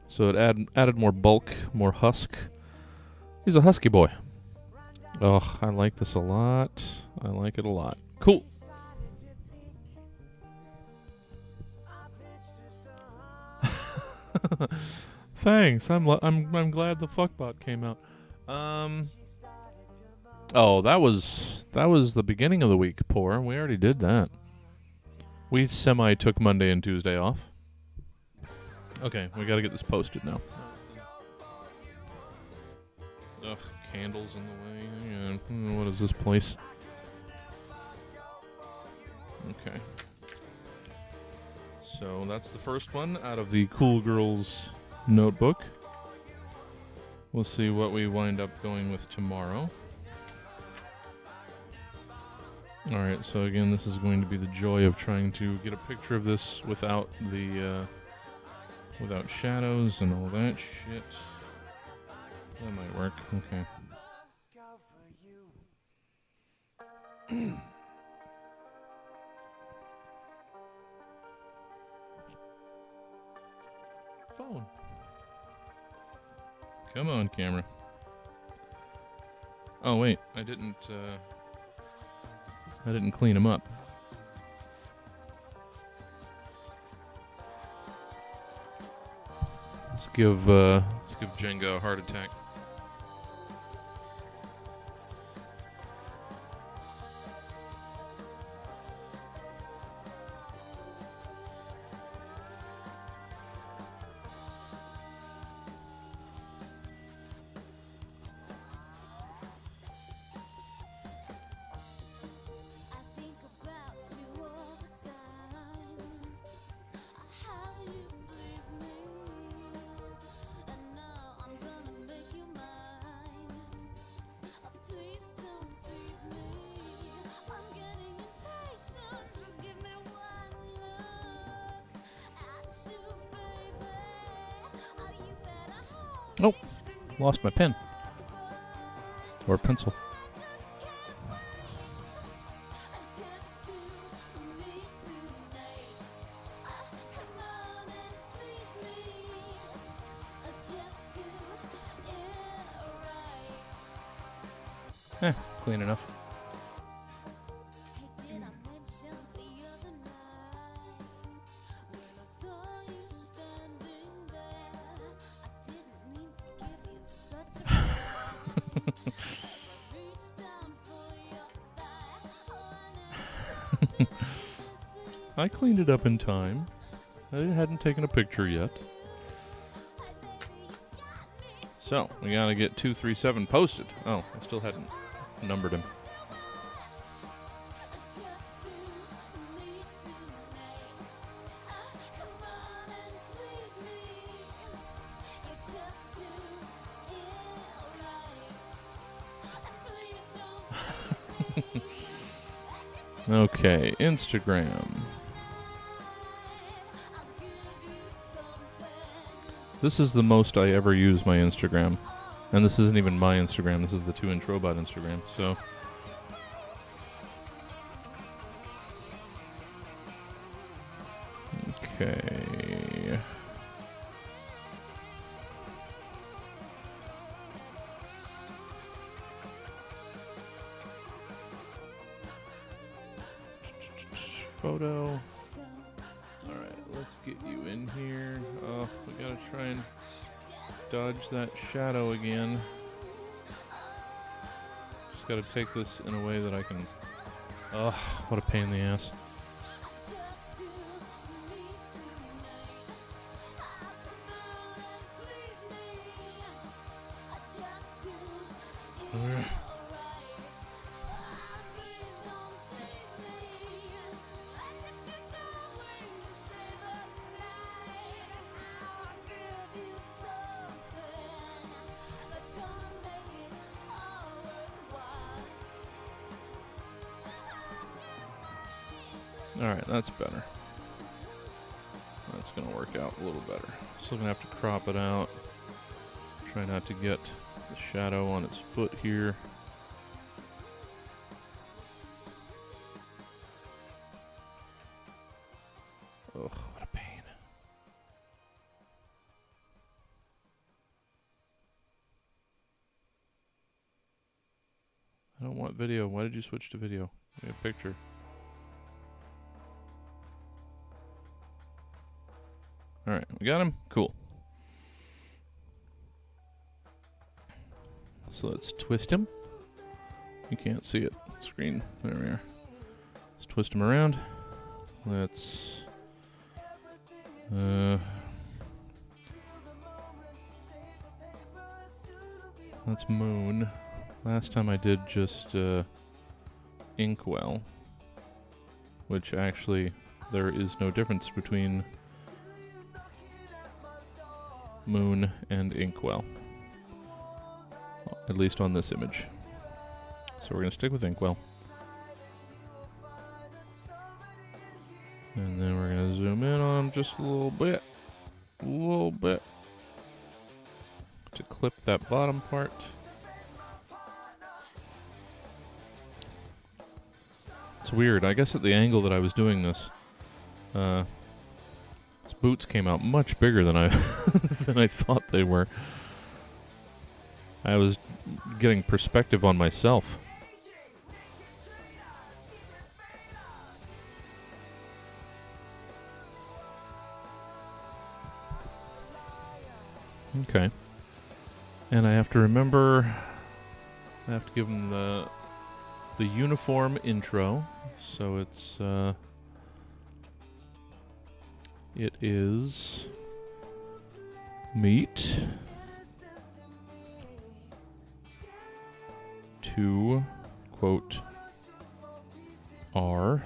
so it added more bulk, more husk. He's a husky boy. Oh, I like this a lot. I like it a lot. Cool. Thanks. I'm glad the fuckbot came out. Oh, that was the beginning of the week, poor. We already did that. We took Monday and Tuesday off. Okay, we gotta get this posted now. Ugh, candles in the way. What is this place? Okay. So that's the first one out of the Cool Girls notebook. We'll see what we wind up going with tomorrow. Alright, so again, this is going to be the joy of trying to get a picture of this without the, without shadows and all that shit. That might work, okay. Phone. Come on, camera. Oh, wait, I didn't clean them up. Let's give Jenga a heart attack. Oh, lost my pen. Or pencil. Clean enough. I cleaned it up in time. I hadn't taken a picture yet. So, we gotta get 237 posted. Oh, I still hadn't numbered him. Okay, Instagram. This is the most I ever use my Instagram. And this isn't even my Instagram, this is the 2-inch robot Instagram, so. Okay. Photo. Alright, let's get you in here. Oh, we gotta try and dodge that shadow again. Just gotta take this in a way that I can... Ugh, what a pain in the ass. Alright, that's better. work out a little better. Still gonna have to crop it out. Try not to get the shadow on its foot here. Ugh, what a pain. I don't want video. Why did you switch to video? Give me a picture. Alright, we got him? Cool. So let's twist him. You can't see it. Screen. There we are. Let's twist him around. Let's... that's Moon. Last time I did just Inkwell, which actually there is no difference between Moon and Inkwell, at least on this image. So we're going to stick with Inkwell. And then we're going to zoom in on him just a little bit. To clip that bottom part. It's weird. I guess at the angle that I was doing this, his boots came out much bigger than I than I thought they were. I was getting perspective on myself. Okay. And I have to remember, I have to give him the uniform intro. So it's it is meet to quote R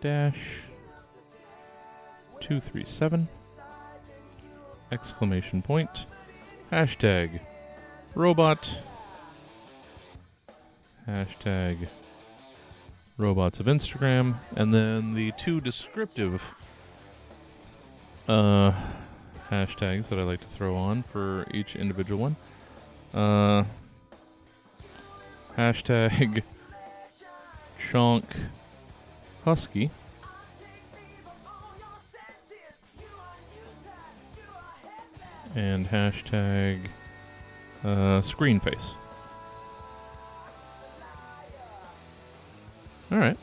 dash 237 exclamation point hashtag robot hashtag robots of Instagram, and then the two descriptive hashtags that I like to throw on for each individual one. Hashtag Chonk Husky. And hashtag Screen Face. Alright.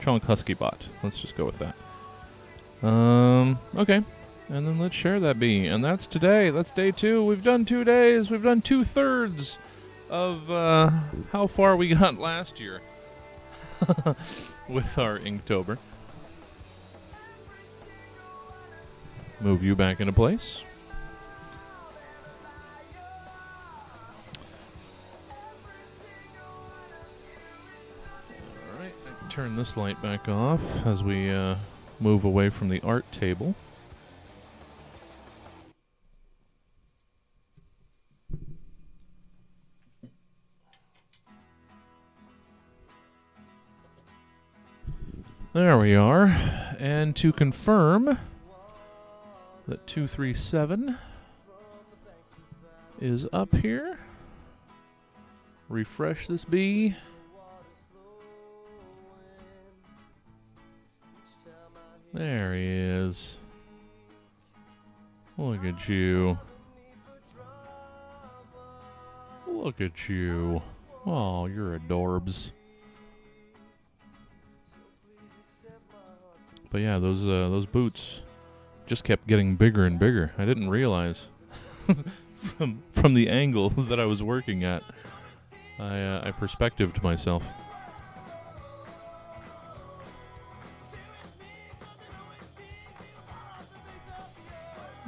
Chonk Husky Bot. Let's just go with that. Okay. And then let's share that bee. And that's today. That's day 2. We've done 2 days. We've done 2/3 of how far we got last year with our Inktober. Move you back into place. Alright, I can turn this light back off as we move away from the art table. There we are. And to confirm that 237 is up here, refresh this bee. There he is. Look at you. Look at you. Oh, you're adorbs. But yeah, those boots just kept getting bigger and bigger. I didn't realize from the angle that I was working at. I perspectived myself.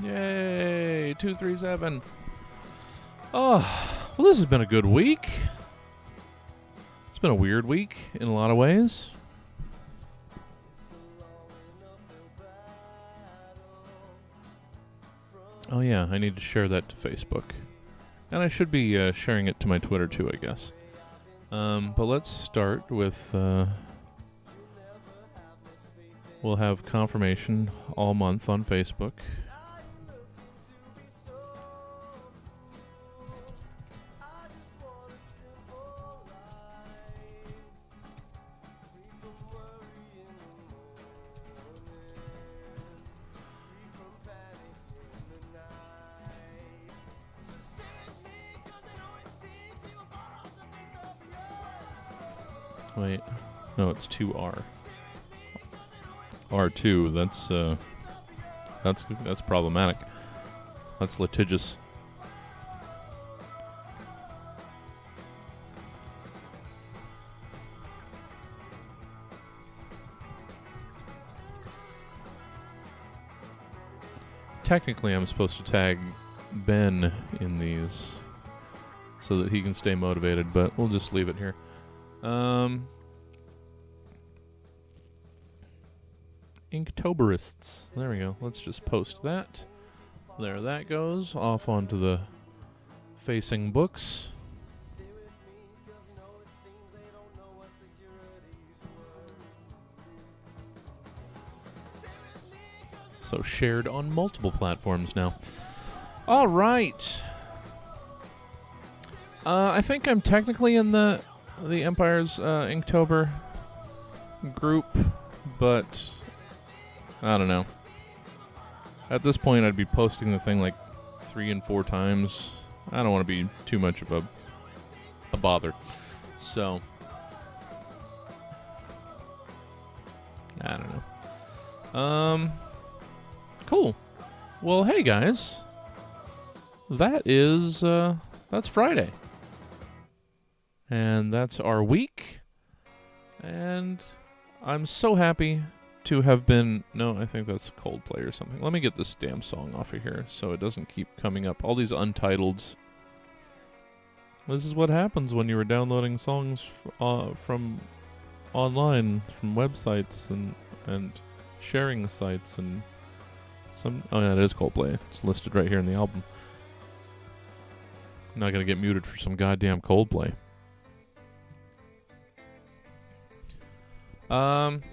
Yay, 237. Oh, well, this has been a good week. It's been a weird week in a lot of ways. Oh yeah, I need to share that to Facebook. And I should be sharing it to my Twitter too, I guess. But let's start with... we'll have confirmation all month on Facebook. Wait, no, it's 2R. R2, that's problematic. That's litigious. Technically, I'm supposed to tag Ben in these so that he can stay motivated, but we'll just leave it here. Inktoberists. There we go. Let's just post that. There that goes. Off onto the facing books. So shared on multiple platforms now. All right. I think I'm technically in the Empire's Inktober group, but I don't know. At this point, I'd be posting the thing like 3 and 4 times. I don't want to be too much of a bother. So, I don't know. Cool. Well, hey guys, that's Friday. And that's our week. And I'm so happy to have been... No, I think that's Coldplay or something. Let me get this damn song off of here so it doesn't keep coming up. All these untitles. This is what happens when you were downloading songs from online, from websites and sharing sites and some... Oh yeah, it is Coldplay. It's listed right here in the album. I'm not going to get muted for some goddamn Coldplay.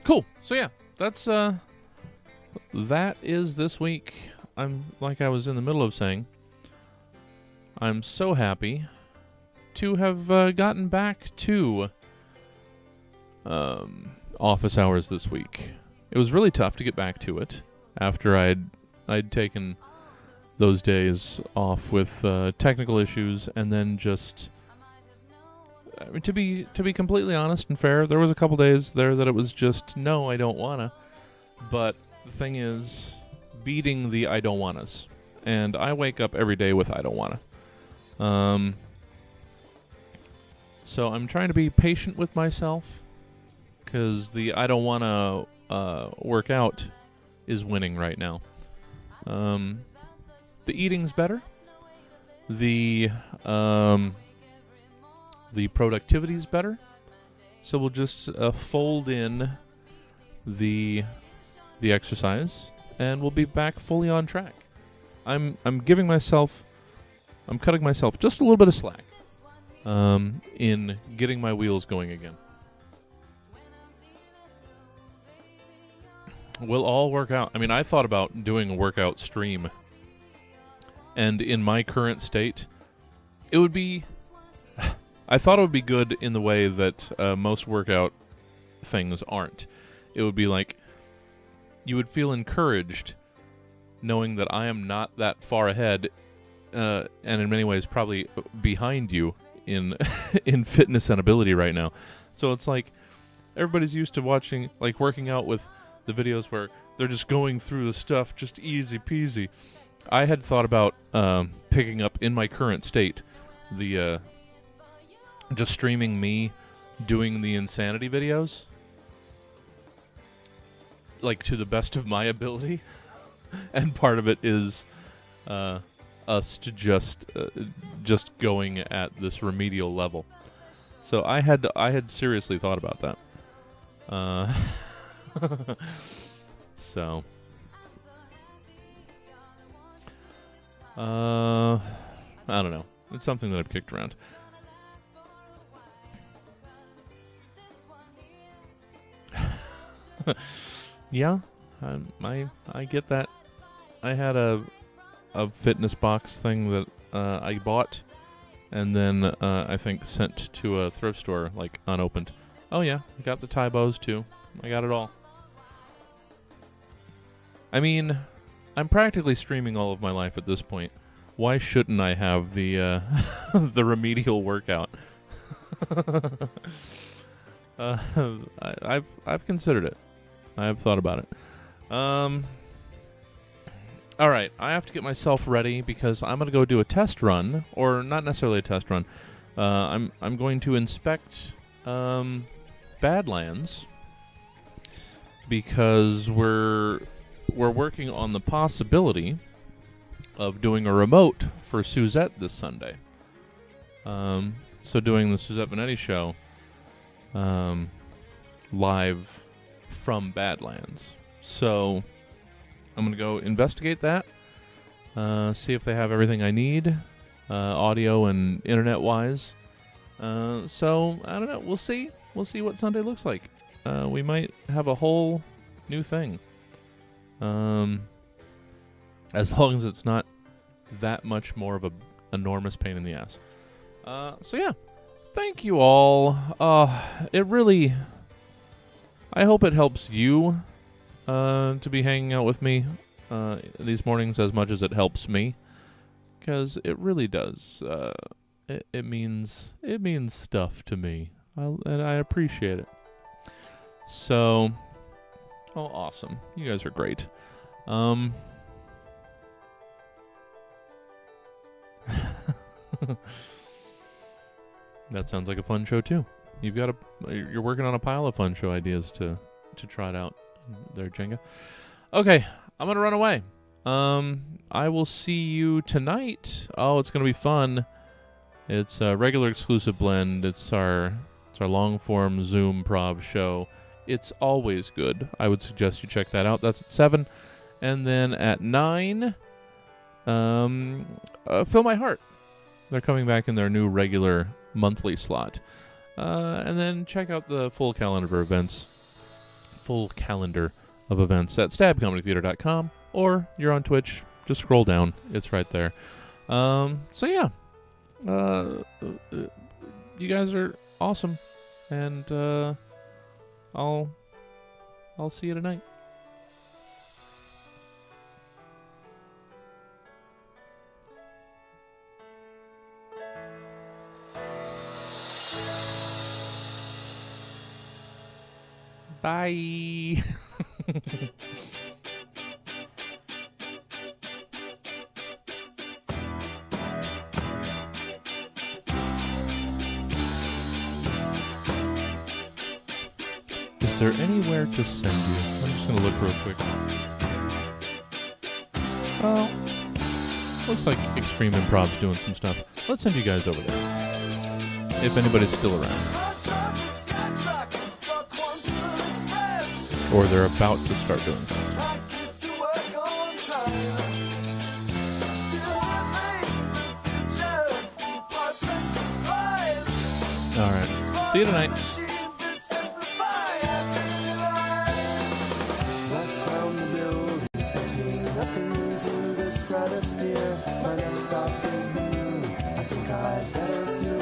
Cool. So yeah, that is this week. I'm, like I was in the middle of saying, I'm so happy to have gotten back to office hours this week. It was really tough to get back to it after I'd taken those days off with technical issues, and then just... I mean, to be completely honest and fair, there was a couple days there that it was just, no, I don't wanna. But the thing is, beating the I don't wannas. And I wake up every day with I don't wanna. So I'm trying to be patient with myself, because the I don't wanna work out is winning right now. The eating's better. The productivity's better, so we'll just fold in the exercise, and we'll be back fully on track. I'm cutting myself just a little bit of slack in getting my wheels going again. We'll all work out. I mean, I thought about doing a workout stream, and in my current state, it would be... I thought it would be good in the way that most workout things aren't. It would be like, you would feel encouraged knowing that I am not that far ahead, and in many ways probably behind you in in fitness and ability right now. So it's like, everybody's used to watching, like, working out with the videos where they're just going through the stuff just easy peasy. I had thought about picking up in my current state the... just streaming me doing the insanity videos, like, to the best of my ability, and part of it is us to just going at this remedial level. So I had seriously thought about that. So I don't know. It's something that I've kicked around. Yeah, I get that. I had a fitness box thing that I bought and then I think sent to a thrift store, like, unopened. Oh yeah, I got the tie bows too. I got it all. I mean, I'm practically streaming all of my life at this point. Why shouldn't I have the the remedial workout? I've considered it. I've thought about it. All right, I have to get myself ready because I'm gonna go do a test run, or not necessarily a test run. I'm going to inspect Badlands because we're working on the possibility of doing a remote for Suzette this Sunday. So doing the Suzette Vanetti show live from Badlands. So I'm going to go investigate that, see if they have everything I need, audio and internet-wise. So, I don't know. We'll see. We'll see what Sunday looks like. We might have a whole new thing. As long as it's not that much more of a enormous pain in the ass. So yeah, thank you all. It really, I hope it helps you to be hanging out with me these mornings as much as it helps me, because it really does. It means stuff to me, and I appreciate it. So, oh, awesome! You guys are great. That sounds like a fun show too. You're working on a pile of fun show ideas to trot out there, Jenga. Okay, I'm gonna run away. I will see you tonight. Oh, it's gonna be fun. It's a regular exclusive blend. It's our long form Zoom prov show. It's always good. I would suggest you check that out. That's at 7, and then at 9, Fill My Heart. They're coming back in their new regular monthly slot. And then check out the full calendar of events at stabcomedytheater.com, or you're on Twitch, just scroll down. It's right there. So yeah. You guys are awesome. And I'll see you tonight. Bye. Is there anywhere to send you? I'm just going to look real quick. Well, looks like Extreme Improv's doing some stuff. Let's send you guys over there. If anybody's still around. Or they're about to start doing that. Alright. See you tonight. My next stop is the moon. I think I'd better feel